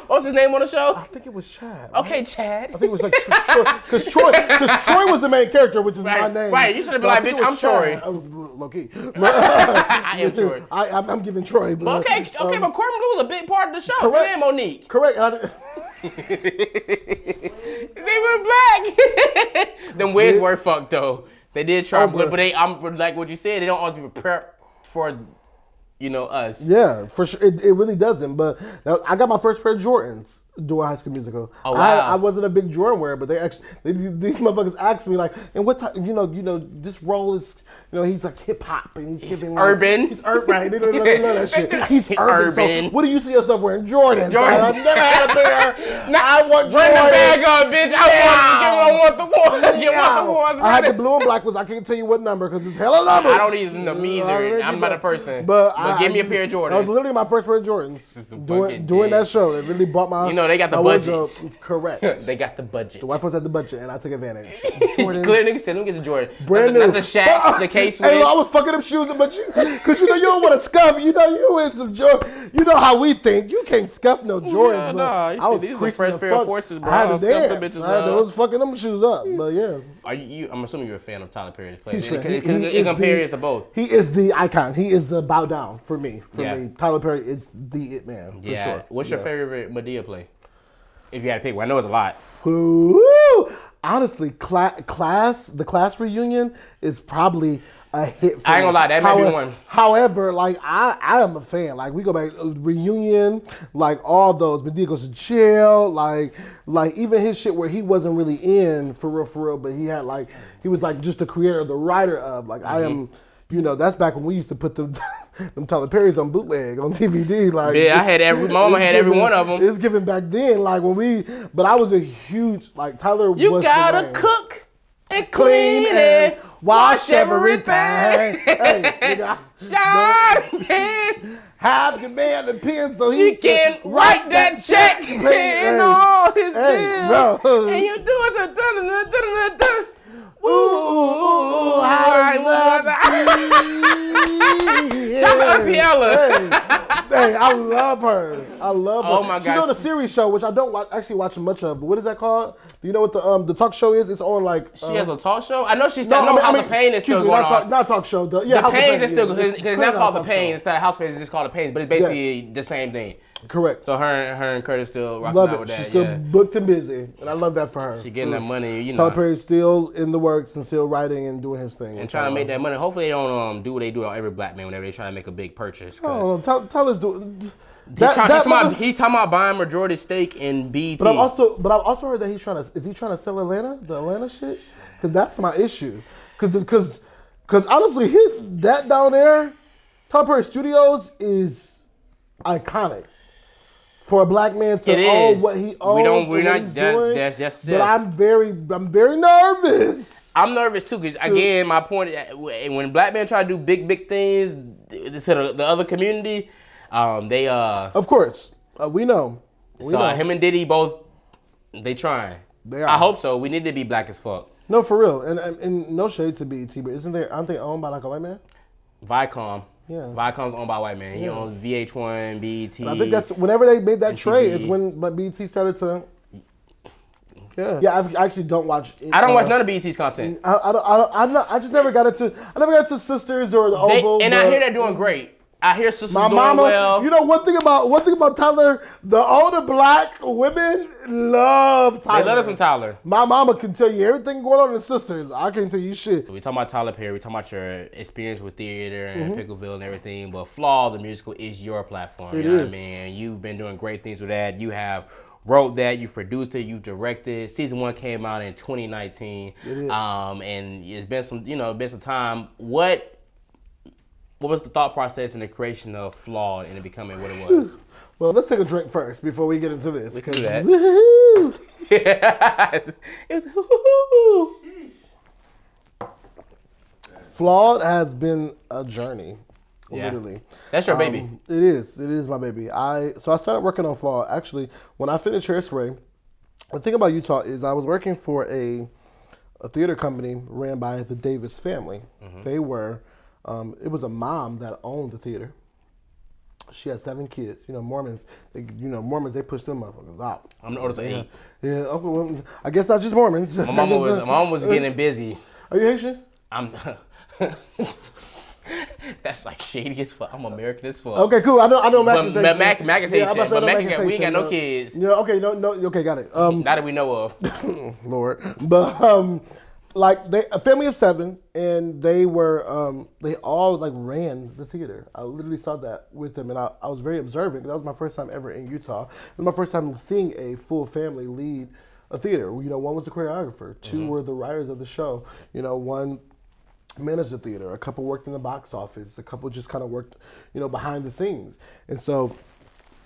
What's his name on the show? I think it was Chad. Okay, Chad. I think it was like Troy, because Troy was the main character, which is my name. Right. You should have been like, bitch, I'm Troy. Low key. I am Troy. I'm giving Troy. But, okay, but Corbin Blue was a big part of the show. Correct. And Monique. Correct. They were black. Them wigs were fucked though. They did try, but I'm like what you said. They don't always be prepared for. Us. Yeah, for sure. It really doesn't. But I got my first pair of Jordans doing High School Musical. Oh wow! I wasn't a big Jordan wearer, but these motherfuckers asked me like, and what type? This role is. He's like hip hop and he's giving like, urban. He's urban, right? They don't know that shit. He's urban. So what do you see yourself wearing? Jordans. Jordans. I've never had a pair. I want Jordans. Bring the bag up, bitch. I want the ones. I had the blue and black ones. I can't tell you what number because it's hella numbers. I don't even know me either. I'm not a person. But give me a pair of Jordans. That was literally my first pair of Jordans. Doing that show, they really bought my. They got the budget. Correct. They got the budget. The white folks had the budget, and I took advantage. Clear niggas said, let me get the Jordan. Brand new. Not the Shaqs, the K-Swiss. Hey, I was fucking them shoes, but because you don't want to scuff. You in some Jordan. You know how we think. You can't scuff no Jordans. No, I was these are fresh pair of forces, bro. I had to dance. Them bitches I was fucking them shoes up, but yeah. I'm assuming you're a fan of Tyler Perry's plays. It compares to both. He is the icon. He is the bow down for me. For me, Tyler Perry is the it man. For sure. What's your favorite Madea play? If you had to pick one, I know it's a lot. Ooh. Honestly, the class reunion is probably a hit for I ain't gonna lie, that may be one. However, like I am a fan. Like we go back reunion, like all those. Madea Goes to Jail, like even his shit where he wasn't really in for real, but he was like just the creator, the writer of like I am. That's back when we used to put them Tyler Perry's on bootleg on DVD. Like I had my mama had every one of them. It's given back then, like but I was a huge Tyler. You gotta cook and clean and wash everything. Hey, Sean have the man the pen so he can write that check and all his bills. Bro. And you do it so Ooh, how Shout out to Tiella. Hey, I love her. Oh my God. She's on a series show, which I don't actually watch much of. But what is that called? Do you know what the talk show is? It's on like. She has a talk show. I know she's still. House of Pain is still going on. Not talk show. The Pains is still because it's not called the Pains. Instead of House Pains, it's just called the Pains. But it's basically the same thing. Correct. So her and Curtis still rocking love out it. with that. She's still booked and busy, and I love that for her. She getting that money, Tyler Perry's still in the works and still writing and doing his thing. And trying to make that money. Hopefully they don't do what they do on every black man whenever they try to make a big purchase. Oh, Tyler's doing. He's talking about buying majority stake in BET. But I've also heard that he's trying to sell the Atlanta shit? Because that's my issue. Because honestly, that down there, Tyler Perry Studios is iconic. for a black man to It own is. what he owns. We're not. He's doing, That's. but I'm very nervous. I'm nervous too because again, my point when black men try to do big things to the other community, they Of course, we know. him and Diddy both they trying. They are. I hope so. We need to be black as fuck. No, for real, and no shade to BET, but aren't they owned by like a white man? Viacom. Yeah. Viacom's owned by white man. He owns VH1, BET. And I think that's whenever they made that MTV. trade is when BET started to. Yeah. I actually don't watch. I don't watch none of BET's content. I just never got into. I never got into Sisters or the Oval. I hear they're doing great. I hear Sisters My doing mama, well. you know one thing about Tyler, the older black women love Tyler. They love us some Tyler. My mama can tell you everything going on in Sisters. I can't tell you shit. We talking about Tyler Perry. We talking about your experience with theater and Pickleville and everything. But Flawed, the musical, is your platform. It You know what I is. mean? You've been doing great things with that. You have wrote that. You've produced it. You've directed. Season 1 came out in 2019. It is. And it's been some time. What was the thought process in the creation of Flawed and it becoming what it was? Well, let's take a drink first before we get into this. We can do that. Woo-hoo. It was Flawed has been a journey, Yeah. literally. That's your baby. It is my baby. So I started working on Flawed. Actually, when I finished Hairspray, the thing about Utah is I was working for a theater company ran by the Davis family. They were, it was a mom that owned the theater. She had 7 kids. You know, Mormons, they push them motherfuckers out. I'm the oldest of 8. Yeah, okay, well, I guess not just Mormons. My mom was getting busy. Are you Haitian? I'm. That's like shady as fuck. I'm American as fuck. Okay, cool. I know Mac is But Haitian. Mac is Haitian. I'm about to say, I But know Mac is we ain't got Haitian, no kids. Yeah, okay, no, okay, got it. Not that we know of. Lord. But like a family of 7, and they were they all like ran the theater. I literally saw that with them, and I was very observant. That was my first time ever in Utah. It was my first time seeing a full family lead a theater. You know, one was the choreographer, 2 were the writers of the show. You know, one managed the theater, a couple worked in the box office, a couple just kind of worked, behind the scenes. And so,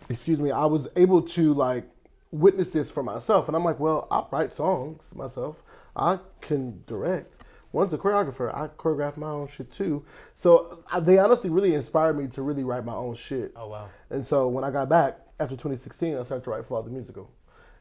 I was able to like witness this for myself. And I'm like, well, I'll write songs myself. I can direct. One's a choreographer. I choreograph my own shit too. So they honestly really inspired me to really write my own shit. Oh, wow. And so when I got back after 2016, I started to write Flawed the Musical.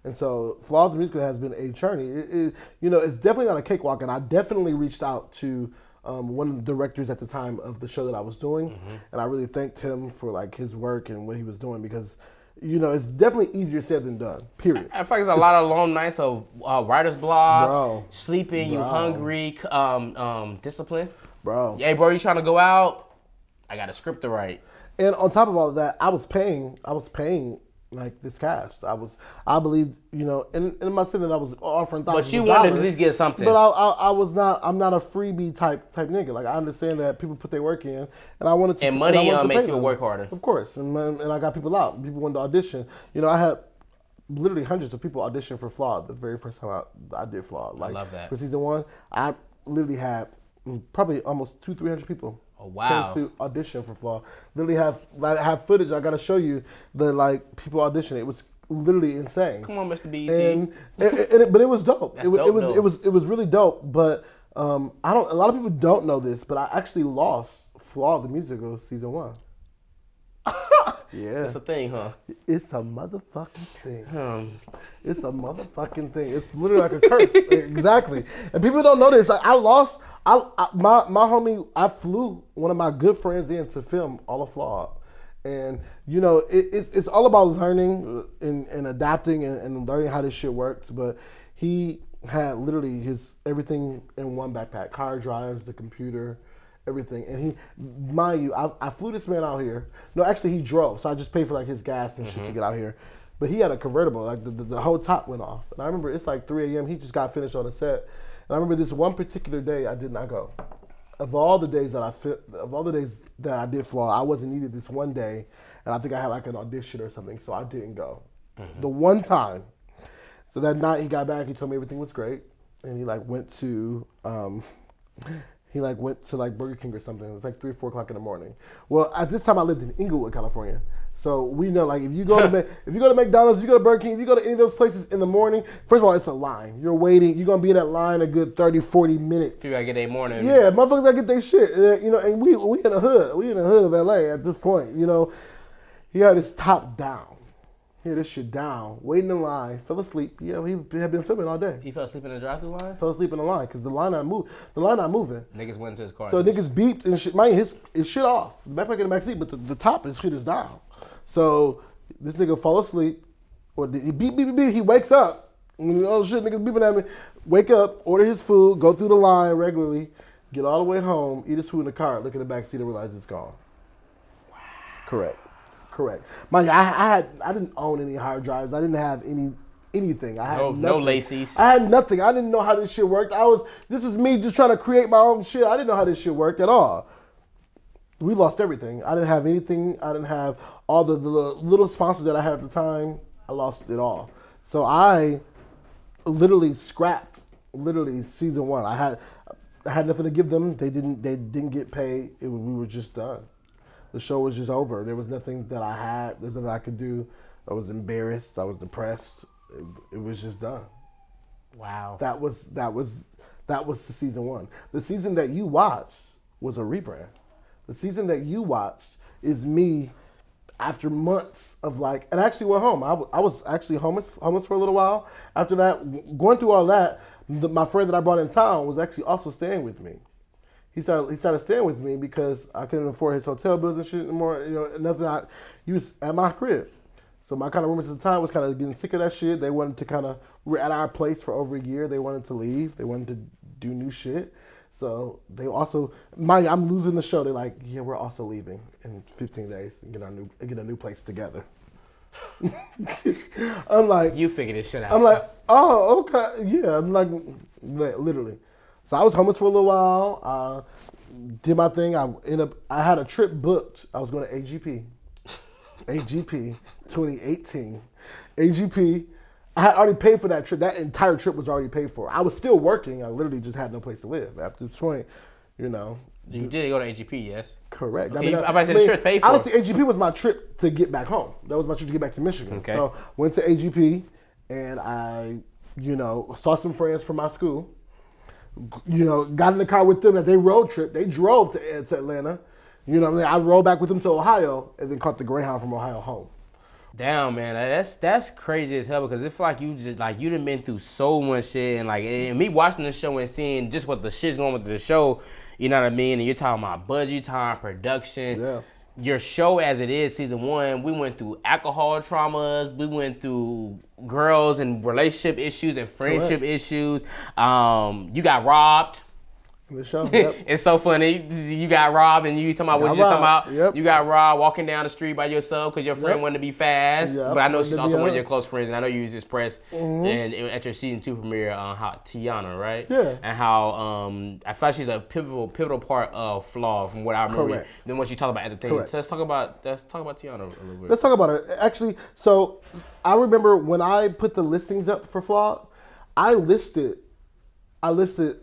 And so Flawed the Musical has been a journey. It's definitely not a cakewalk. And I definitely reached out to one of the directors at the time of the show that I was doing. And I really thanked him for like his work and what he was doing because it's definitely easier said than done, period. I feel like there's a lot of long nights of writer's block, Bro. sleeping, you hungry, discipline. Bro. Hey, bro, you trying to go out? I got a script to write. And on top of all of that, I was paying like this cast. I believed, in my city that I was offering thousands But you of wanted to dollars. at least get something. But I'm not a freebie type nigga. Like I understand that people put their work in, and I wanted to. And money I wanted to makes pay people them. work harder. Of course, and I got people out. People wanted to audition. I had literally hundreds of people audition for Flawed the very first time I did Flawed. Like, I love that. For season 1, I literally had probably almost 200-300 people. Oh, wow. Came to audition for Flawed. Literally have footage. I gotta show you the people auditioning. It was literally insane. Come on, Mr. BET. But it was dope. That's It dope, was though. it was really dope. But a lot of people don't know this, but I actually lost Flawed the Musical season 1. Yeah, That's a thing, huh? it's a motherfucking thing. It's a motherfucking thing. It's literally like a curse. Exactly. And people don't know this. Like I lost. My homie. I flew one of my good friends in to film all of Flawed. And it's all about learning and adapting and learning how this shit works. But he had literally his everything in one backpack: hard drives, the computer, everything. And he, mind you, I flew this man out here. No, actually he drove, so I just paid for like his gas and shit to get out here. But he had a convertible, like the whole top went off. And I remember it's like 3 a.m. He just got finished on the set. And I remember this one particular day I did not go. Of all the days that I did Flawed, I wasn't needed this one day, and I think I had like an audition or something, so I didn't go. The one time. So that night he got back, he told me everything was great, and he went to Burger King or something. It was like 3 or 4 o'clock in the morning. Well, at this time I lived in Inglewood, California. So we know, like, if you go to McDonald's, if you go to Burger King, if you go to any of those places in the morning, first of all, it's a line. You're waiting. You're gonna be in that line a good 30, 40 minutes. You gotta get their morning. Yeah, motherfuckers gotta get their shit. You know, and we in the hood. We in the hood of LA at this point. You know, he had his top down. He had this shit down, waiting in line, fell asleep. Yeah, he had been filming all day. He fell asleep in the drive-thru line? Fell asleep in the line because the line not moving. Niggas went into his car. So niggas beeped and shit. Mind you, his shit off. The backpack in the back seat, but the top of his shit is down. So this nigga fall asleep, or he beep, beep, beep, beep. He wakes up. Oh shit, niggas beeping at me. Wake up, order his food, go through the line regularly, get all the way home, eat his food in the car, look in the back seat and realize it's gone. Wow. Correct. Mind you, I didn't own any hard drives. I didn't have anything. I had no laces. I had nothing. I didn't know how this shit worked. This is me just trying to create my own shit. I didn't know how this shit worked at all. We lost everything. I didn't have anything. I didn't have all the little sponsors that I had at the time. I lost it all. So I literally scrapped season 1. I had nothing to give them. They didn't get paid. We were just done. The show was just over. There was nothing that I had. There's nothing I could do. I was embarrassed. I was depressed. It was just done. Wow. That was the season 1. The season that you watched was a rebrand. The season that you watched is me after months of like, and I actually went home. I was actually homeless for a little while. After that, going through all that, my friend that I brought in town was actually also staying with me. He started staying with me because I couldn't afford his hotel bills and shit anymore. You know, nothing. He was at my crib. So my kind of roommates at the time was kind of getting sick of that shit. They wanted to we were at our place for over a year. They wanted to leave. They wanted to do new shit. So they also, I'm losing the show. They're like, yeah, we're also leaving in 15 days and get a new place together. I'm like, you figure this shit out. I'm like, oh, okay, yeah. I'm like, literally. So I was homeless for a little while. Did my thing. I had a trip booked. I was going to AGP 2018. AGP. I had already paid for that trip. That entire trip was already paid for. I was still working. I literally just had no place to live. After this point, you know. You did go to AGP, yes? Correct. Okay, I said the trip paid for. Honestly, AGP was my trip to get back home. That was my trip to get back to Michigan. Okay. So went to AGP, and I, saw some friends from my school. Got in the car with them as they road trip. They drove to Atlanta. I rolled back with them to Ohio, and then caught the Greyhound from Ohio home. Damn, man, that's crazy as hell because it feel like you done been through so much shit and me watching the show and seeing just what the shit's going with the show, you know what I mean? And you're talking about budget, time, production. Yeah. Your show as it is, season 1, we went through alcohol traumas, we went through girls and relationship issues and friendship issues. You got robbed. The show, yep. It's so funny. You got robbed, and you talking about what you're talking about. Yep. You got robbed walking down the street by yourself because your friend wanted to be fast. Yep. But I know she's also one of your close friends, and I know you was expressed and at your season 2 premiere on how Tiana, right? Yeah. And how I feel like she's a pivotal part of Flawed from what I remember. Correct. Then what you talk about at the thing. Correct. So let's talk about Tiana a little bit. Let's talk about her. Actually, so I remember when I put the listings up for Flawed, I listed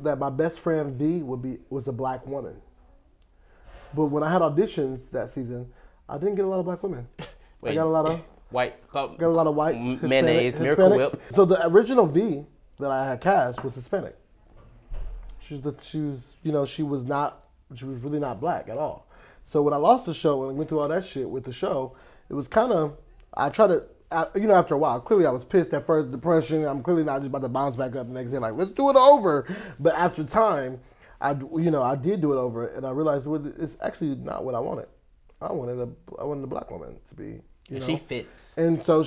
that my best friend V was a black woman. But when I had auditions that season, I didn't get a lot of black women. Wait, I got a lot of whites, Hispanics. mayonnaise, Miracle Whip. So the original V that I had cast was Hispanic. She was really not black at all. So when I lost the show and went through all that shit with the show, it was kind of, I tried to, after a while, clearly I was pissed at first, depression. I'm clearly not just about to bounce back up the next day, like, let's do it over. But after time, I did do it over, and I realized it's actually not what I wanted. I wanted a black woman to be. And she fits. And so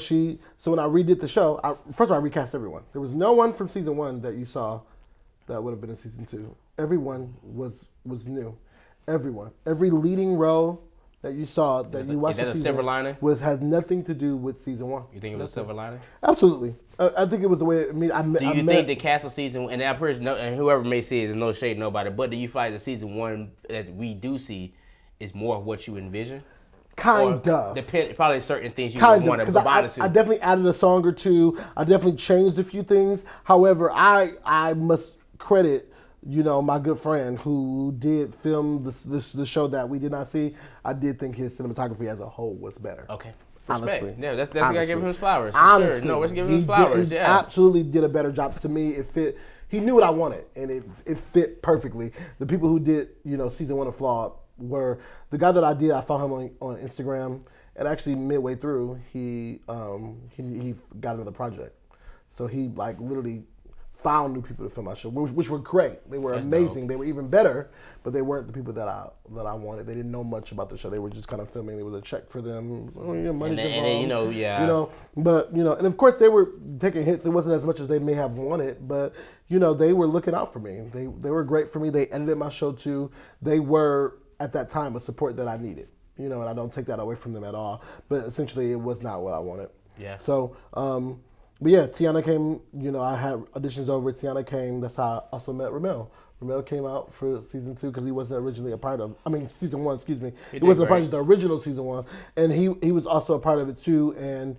when I redid the show, first of all, I recast everyone. There was no one from season 1 that you saw that would have been in season 2. Everyone was new. Everyone. Every leading role that you saw that you watched is that a silver lining? has nothing to do with season 1. You think it was a silver lining? Absolutely. I think it was the way. Do you think the cast of season, and that person, and whoever may see it is no shade, nobody, but do you feel like the season 1 that we do see is more of what you envision? Kind of. Probably certain things you want to combine it to. I definitely added a song or two. I definitely changed a few things. However, I must credit, my good friend who did film the show that we did not see, I did think his cinematography as a whole was better. Okay. Honestly. Respect. Yeah, that's gotta give him his flowers. For Honestly. Sure. No, let's give him his flowers. He Yeah. absolutely did a better job. To me, it fit. He knew what I wanted, and it fit perfectly. The people who did, season 1 of Flawed were the guy that I found him on Instagram, and actually midway through, he got another project. So he like literally found new people to film my show, which were great. They were amazing. Dope. They were even better, but they weren't the people that I wanted. They didn't know much about the show. They were just kind of filming. It was a check for them. Money's involved. And of course they were taking hits. It wasn't as much as they may have wanted, but they were looking out for me. They were great for me. They edited my show too. They were at that time a support that I needed. And I don't take that away from them at all. But essentially, it was not what I wanted. Yeah. So. But yeah, Tiana came, I had auditions over. Tiana came. That's how I also met Ramel. Ramel came out for season 2 because he wasn't originally a part of, season 1, excuse me. He wasn't a part of the original season 1. And he was also a part of it too. And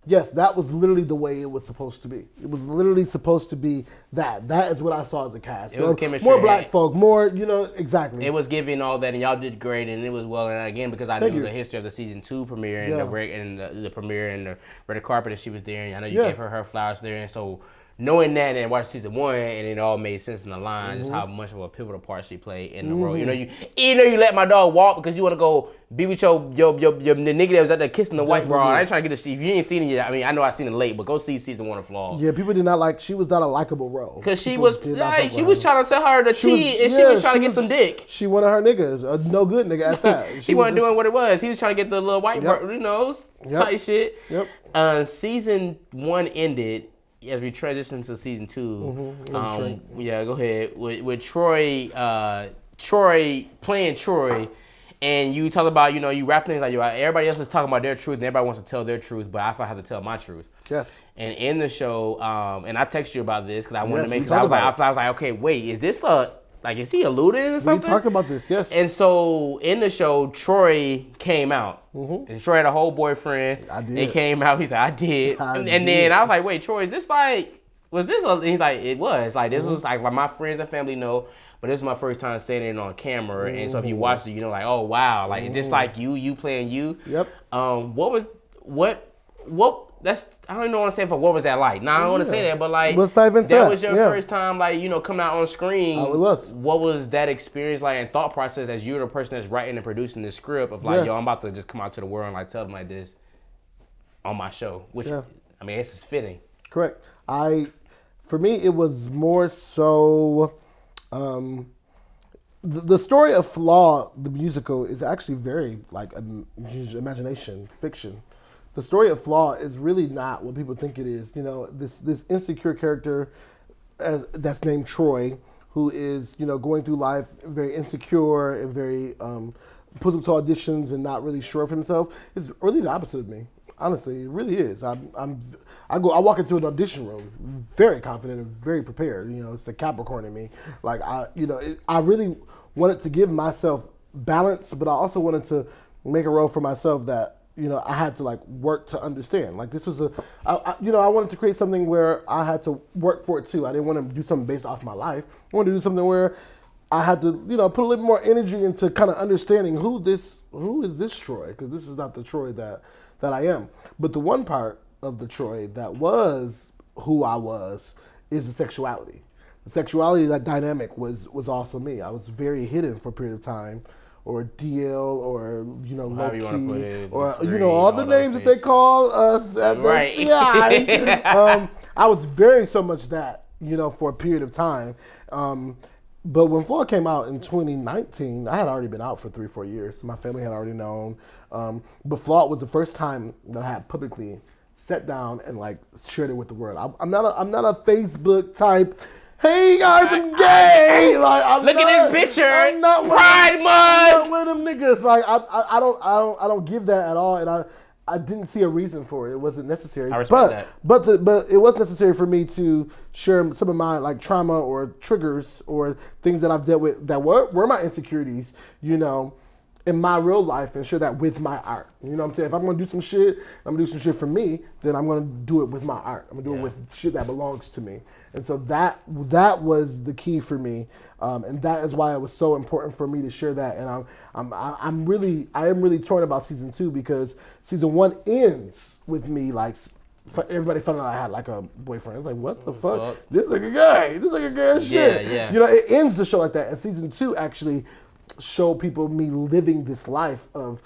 yes, that was literally the way it was supposed to be. It was literally supposed to be that. That is what I saw as a cast. It was chemistry. More black folk, more, exactly. It was giving all that, and y'all did great, and it was well. And again, because I knew the history of the season 2 premiere and the premiere and the red carpet, and she was there, and I know you gave her flowers there, and so knowing that and watching season 1, and it all made sense in the line, just how much of a pivotal part she played in the role. You let my dog walk because you want to go be with your nigga that was out there kissing the white bra. I ain't trying to get this. If you ain't seen it yet, I know I seen it late, but go see season 1 of Flawed. Yeah, people did not like. She was not a likable role because she was trying to tell her the tea, and she was trying to get some dick. She wanted her niggas, a no good nigga at that. He wasn't doing what it was. He was trying to get the little white, tight shit. Yep. Season 1 ended. As we transition to season 2, go ahead with Troy playing Troy, and you talk about you rap things like everybody else is talking about their truth and everybody wants to tell their truth, but I have to tell my truth. Yes. And in the show, and I texted you about this because I wanted to make sure I was like, okay, wait, is this is he alluding or something? We talked about this, yes. And so in the show, Troy came out. And Troy had a whole boyfriend. I did. He came out. He's like, I did. And then I was like, wait, Troy, is this was this? He's like, it was. Like, this was like my friends and family know, but this is my first time saying it on camera. And so if you watch it, like, oh, wow. Like, is this like you playing you? Yep. That's, I don't even want to say, what was that like? I don't want to say that, but like, that was your first time, coming out on screen. Oh, it was. What was that experience like and thought process as you're the person that's writing and producing the script of I'm about to just come out to the world and tell them like this on my show, which, this is fitting. Correct. For me, it was more so, the story of Flawed, the musical, is actually very imagination, fiction. The story of Flawed is really not what people think it is. This insecure character that's named Troy, who is, going through life very insecure and very puts up to auditions and not really sure of himself, is really the opposite of me. Honestly, it really is. I walk into an audition room very confident and very prepared. It's the Capricorn in me. I really wanted to give myself balance, but I also wanted to make a role for myself that I had to work to understand. This was I wanted to create something where I had to work for it too. I didn't want to do something based off my life. I wanted to do something where I had to, put a little more energy into kind of understanding who is this Troy, because this is not the Troy that I am. But the one part of the Troy that was who I was is the sexuality. The sexuality, that dynamic was also me. I was very hidden for a period of time. Or DL, or low you key, put it, or street, all the names that they call us at right. the TI. I was very so much that for a period of time. But when Flawed came out in 2019, I had already been out for 3-4 years. My family had already known. But Flawed was the first time that I had publicly sat down and shared it with the world. I'm not a Facebook type. Hey guys, I'm gay. Look at this picture. Pride Month. I'm not one of them niggas. I don't give that at all, and I didn't see a reason for it. It wasn't necessary. I respect that. But it was necessary for me to share some of my trauma or triggers or things that I've dealt with that were my insecurities. in my real life and share that with my art. You know what I'm saying? If I'm gonna do some shit, I'm gonna do some shit for me, then I'm gonna do it with my art. I'm gonna do it with shit that belongs to me. And so that was the key for me, and that is why it was so important for me to share that. And I am really torn about season 2 because season 1 ends with me like everybody found out I had like a boyfriend. It's like, what the fuck? This like a guy. This like a gay as shit. Yeah. You know, it ends the show like that. And season 2 actually showed people me living this life of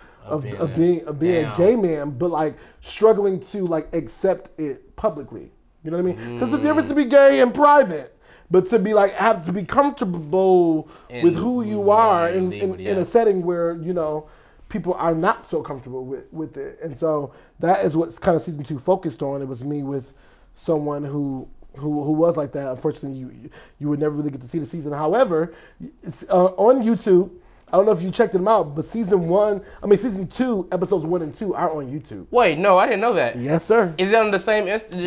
being a gay man, but like struggling to like accept it publicly. You know what I mean? Because the difference to be gay in private, but to be like have to be comfortable with who you are in a setting where you know people are not so comfortable with it. And so that is what kind of season 2 focused on. It was me with someone who was like that. Unfortunately, you would never really get to see the season. However, it's, on YouTube, I don't know if you checked them out, but season 2, episodes 1 and 2 are on YouTube. Wait, no, I didn't know that. Yes, sir. Is it on the same Yes, same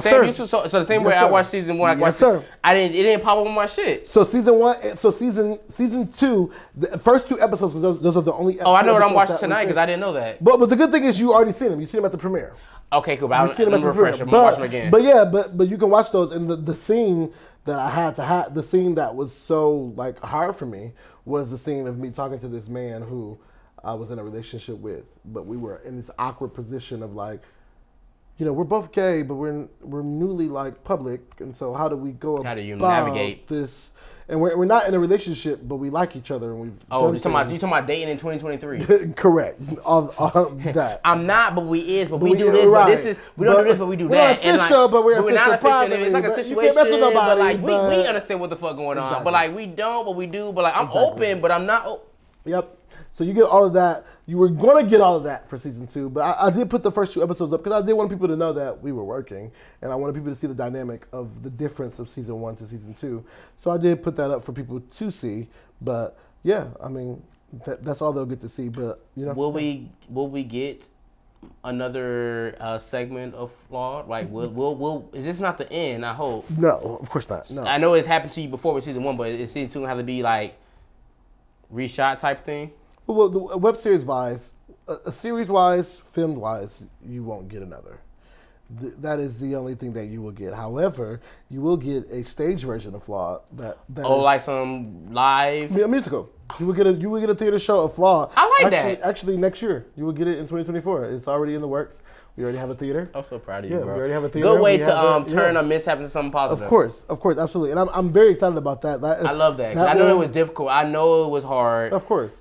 sir. YouTube? So the same way I watched season 1, Yes, sir. It didn't pop up on my shit. So season 2, the first 2 episodes, because those are the only. Oh, I know what I'm watching tonight because I didn't know that. But the good thing is you already seen them. You seen them at the premiere. Okay, cool. But I'm gonna refresh them. I'm But watch them again. But yeah, but you can watch those. And the scene that I had to have, the scene that was so like hard for me was the scene of me talking to this man who I was in a relationship with, but we were in this awkward position of like, you know, we're both gay, but we're newly like public, and so how do we go How do you about navigate this? And we're not in a relationship, but we like each other, and we've. Oh, you talking about dating in 2023? Correct. All that. I'm not, but we do this, right. but this is we don't do this, but we do we're that. Not official, but we're official not official. Privately, It's like a but situation, you can't mess with nobody, but like we but- understand what the fuck going on, Exactly. but like we don't, but we do, but like I'm Exactly. open, but I'm not. Yep. So you get all of that. You were going to get all of that for season 2, but I did put the first 2 episodes up because I did want people to know that we were working, and I wanted people to see the dynamic of the difference of season 1 to season 2. So I did put that up for people to see. But yeah, I mean, that's all they'll get to see. But you know, Will we get another segment of Flawed? Like, will is this not the end? I hope. No, of course not. No. I know it's happened to you before with season 1, but is season 2 gonna have to be like reshot type thing? Well, the web series wise, a series wise, film wise, you won't get another. That is the only thing that you will get. However, you will get a stage version of Flawed. That is, like some live a musical. You will get a theater show of Flawed. I like that. Actually, next year you will get it in 2024. It's already in the works. We already have a theater. I'm so proud of you, Yeah, bro. we already have a theater. Good way We to have turn a mishap into something positive. Of course, absolutely, and I'm very excited about that. I love that. 'Cause I know it was difficult. I know it was hard. Of course.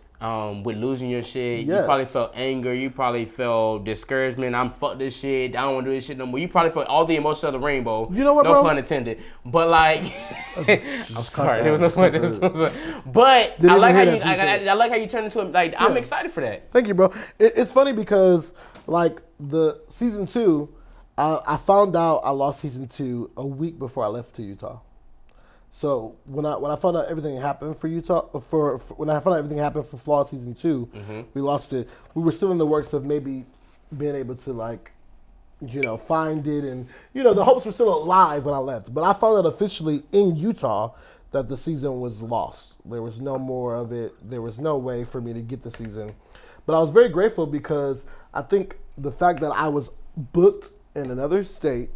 With losing your shit, Yes. you probably felt anger. You probably felt discouragement. I'm fuck this shit. I don't want to do this shit no more. You probably felt all the emotions of the rainbow. You know what, no bro? pun intended. But like, I'm sorry. There was no Just point. cut But Didn't I like how even you. hear that too, I like how you turned into it. Like I'm excited for that. Thank you, bro. It's funny because like the season 2, I found out I lost season 2 a week before I left to Utah. So when I found out everything happened for Utah, when I found out everything happened for Flawed season 2, we lost it. We were still in the works of maybe being able to like, you know, find it, and you know the hopes were still alive when I left. But I found out officially in Utah that the season was lost. There was no more of it. There was no way for me to get the season. But I was very grateful because I think the fact that I was booked in another state,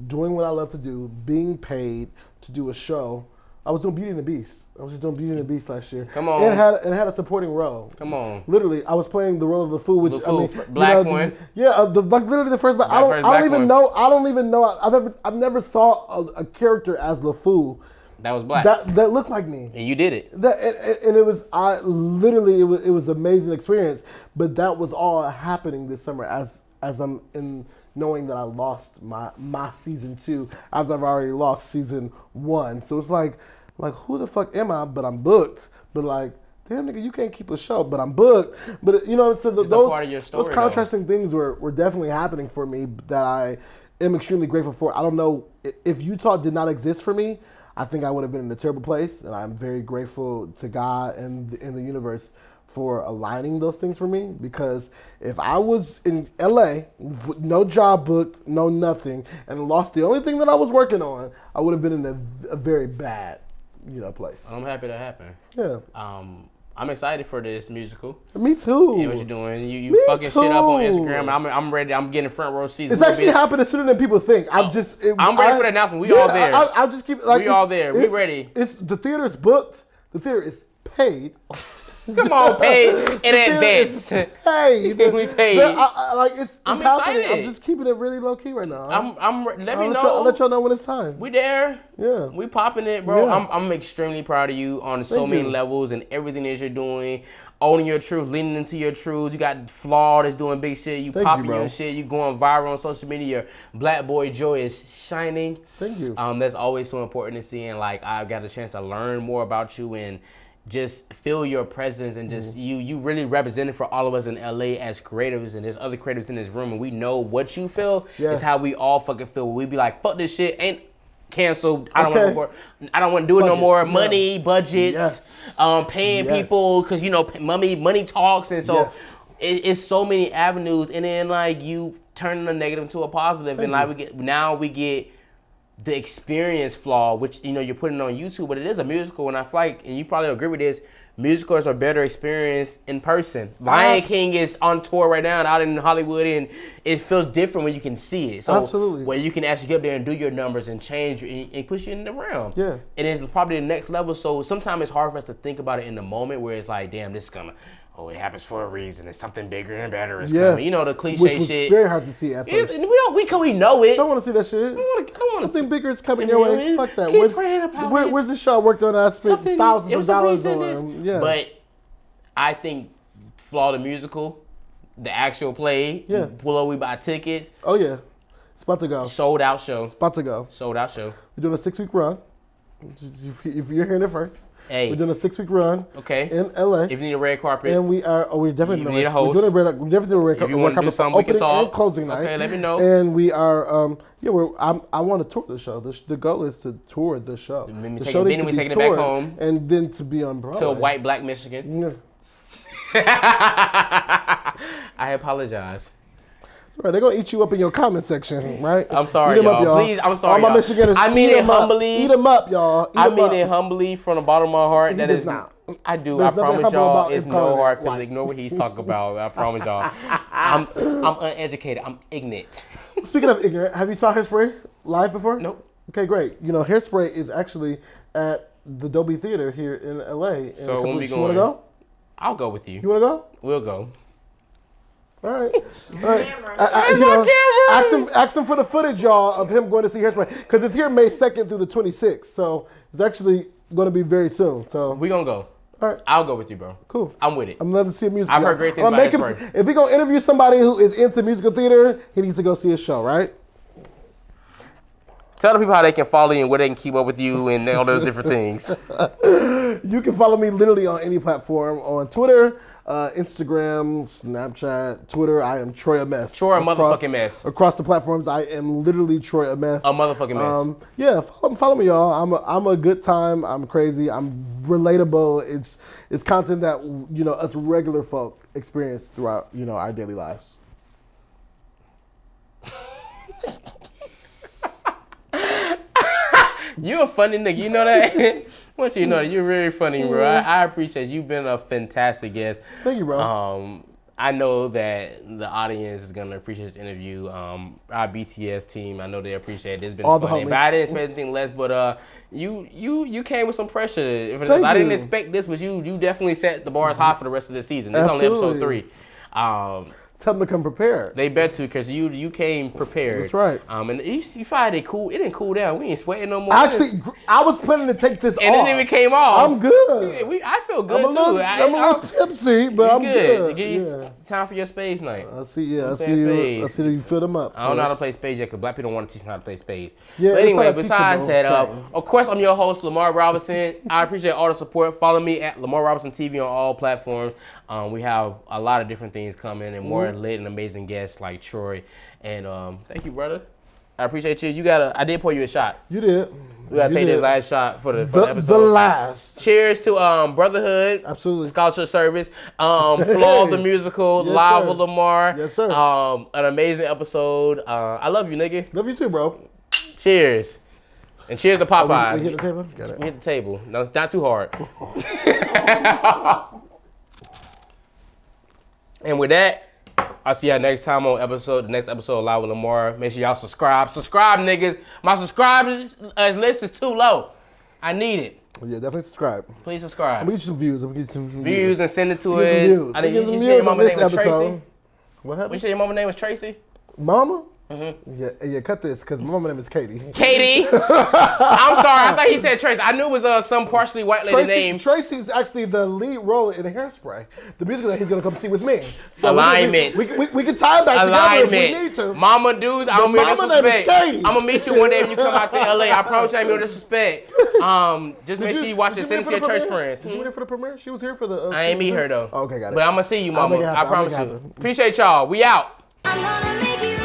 doing what I love to do, being paid to do a show. I was doing Beauty and the Beast. I was just doing Beauty and the Beast last year. Come on. And had a supporting role. Come on. Literally, I was playing the role of the fool, which The Fool, I mean, black one. Like literally the first. I don't even know. I've never saw a character as the fool That was black. that looked like me. And you did it. And it was it was an amazing experience. But that was all happening this summer as I'm in knowing that I lost my season 2 after I've already lost season 1. So it's like who the fuck am I? But I'm booked. But like, damn nigga, you can't keep a show. But I'm booked. But you know, so those part of your story, those contrasting things were definitely happening for me that I am extremely grateful for. I don't know if Utah did not exist for me, I think I would have been in a terrible place. And I'm very grateful to God and in the universe for aligning those things for me, because if I was in LA with no job booked, no nothing, and lost the only thing that I was working on, I would have been in a very bad, place. I'm happy that happened. Yeah. I'm excited for this musical. Me too. Yeah, what you doing? You fucking shit up on Instagram. I'm ready. I'm getting front row seats. It's actually happening sooner than people think. I'm ready for the announcement. We all there. I'll just keep like we all there. We ready. It's the theater's booked. The theater is paid. Come on, paid in advance. Paid. We paid. It's I'm happening. excited. I'm just keeping it really low key right now. Let me know. I'll let y'all know when it's time. We there. Yeah. We popping it, bro. Yeah. I'm extremely proud of you on so many levels and everything that you're doing. Owning your truth, leaning into your truth. You got Flawed is doing big shit. You popping your shit. You going viral on social media. Your black boy joy is shining. Thank you. That's always so important to see. And like I got a chance to learn more about you and just feel your presence and just you really represented for all of us in LA as creatives, and there's other creatives in this room, and we know what you feel is how we all fucking feel. We be like, fuck this shit, ain't canceled. I don't want to do it no more. Money, budgets, paying people because money talks, and so it's so many avenues, and then like you turn a negative into a positive, and like we get the experience flaw, which you're putting on YouTube, but it is a musical, and I feel like, and you probably agree with this, musicals are better experienced in person. Lion King is on tour right now and out in Hollywood, and it feels different when you can see it. So absolutely, where you can actually get up there and do your numbers and change and push you in the realm. Yeah, and it's probably the next level. So sometimes it's hard for us to think about it in the moment, where it's like, damn, this is gonna. Oh, it happens for a reason. It's something bigger and better is coming. The cliche which was shit. Very hard to see at first. We know it. I don't want to see that shit. I don't want something bigger is coming your way. Fuck that. Keep praying about where's the show I worked on? I spent thousands of dollars on. Yeah. But I think Flawed the musical, the actual play. Yeah. Below we buy tickets. Oh yeah, it's about to go. Sold out show. It's about to go. Sold out show. We're doing a 6-week run. If you're hearing it first. Hey. We're doing a 6-week run. Okay. In LA. If you need a red carpet. And we definitely need a host. We're definitely doing a red carpet. If you want to do something, we can talk. And closing night. Okay, let me know. And we are, I want to tour the show. The goal is to tour the show. Then we're taking it back home. And then to be on Broadway. To white, black Michigan. Yeah. I apologize. Right, they're gonna eat you up in your comment section, right? I'm sorry, y'all. Please, I'm sorry, all my Michiganders. I mean it humbly. Eat them up, y'all. I mean it humbly from the bottom of my heart. That is not. I do. I promise y'all, it's no hard feelings. Ignore what he's talking about. I promise y'all. I'm uneducated. I'm ignorant. Speaking of ignorant, have you saw Hairspray live before? Nope. Okay, great. Hairspray is actually at the Dolby Theater here in LA. So when we going? You wanna go? I'll go with you. You wanna go? We'll go. All right. Ask him for the footage, y'all, of him going to see Hairspray, because it's here May 2nd through the 26th. So it's actually going to be very soon. So we gonna go. All right. I'll go with you, bro. Cool. I'm with it. I'm letting him see a musical. I've heard great things about Hairspray. If we gonna interview somebody who is into musical theater, he needs to go see a show, right? Tell the people how they can follow you and where they can keep up with you and all those different things. You can follow me literally on any platform, on Twitter, Instagram, Snapchat, Twitter. I am Troy a Mess. Troy a motherfucking mess. Across the platforms, I am literally Troy a Mess. A motherfucking mess. Yeah, follow me, y'all. I'm a good time. I'm crazy. I'm relatable. It's content that us regular folk experience throughout our daily lives. You're a funny nigga. You know that? I want you to know that you're very funny, bro. I appreciate you. You've been a fantastic guest. Thank you, bro. I know that the audience is gonna appreciate this interview. Our BTS team, I know they appreciate it. It's been all funny, but I didn't expect anything less. But you came with some pressure. I didn't expect this, but you definitely set the bars high for the rest of the season. This is only episode 3. Tell them to come prepared. They bet to, because you came prepared. That's right. And you find it cool. It didn't cool down. We ain't sweating no more. Actually, I was planning to take this off. And then it came off. I'm good. I feel good I'm a little tipsy, but I'm good. It's time for your spades night. I see you fill them up. I don't know how to play spades yet, because black people don't want to teach me how to play spades. Yeah, but anyway, besides that, of course, I'm your host, Lamar Robinson. I appreciate all the support. Follow me at Lamar Robinson TV on all platforms. We have a lot of different things coming and more lit and amazing guests like Troy. And thank you, brother. I appreciate you. I did pour you a shot. You did. We gotta take this last shot for the episode. The last. Cheers to Brotherhood. Absolutely. Scholarship Service. Flawed the musical. Yes, Live sir. with Lamar. Yes, sir. An amazing episode. I love you, nigga. Love you too, bro. Cheers. And cheers to Popeyes. We hit the table? Got it. We hit the table. No, it's not too hard. And with that, I'll see y'all next time on the next episode of Live with Lamar. Make sure y'all subscribe. Subscribe, niggas. My subscribers list is too low. I need it. Yeah, definitely subscribe. Please subscribe. I'm gonna get you some views. I'm gonna get you some views and send it to Get it. some views. I didn't. Get some You views said your on mama's this name was episode. Tracy. What happened? You said your mama's name was Tracy. Mama? Yeah, cut this, because my mama name is Katie. Katie. I'm sorry. I thought he said Tracy. I knew it was some partially white lady name. Tracy's actually the lead role in Hairspray, the musical that he's gonna come see with me. So Alignment. We can tie back together if we need to. Mama dudes, I don't mean mama name is disrespect. Katie. I'm gonna meet you one day when you come out to LA. I promise you I ain't no disrespect. Just make sure you watch it. Send it to your church friends. Did you meet her for the premiere? She was here for the. I ain't meet her though. Okay, got it. But I'm gonna see you, I'll mama. make it happen. I promise you. Appreciate y'all. We out. I'm gonna make you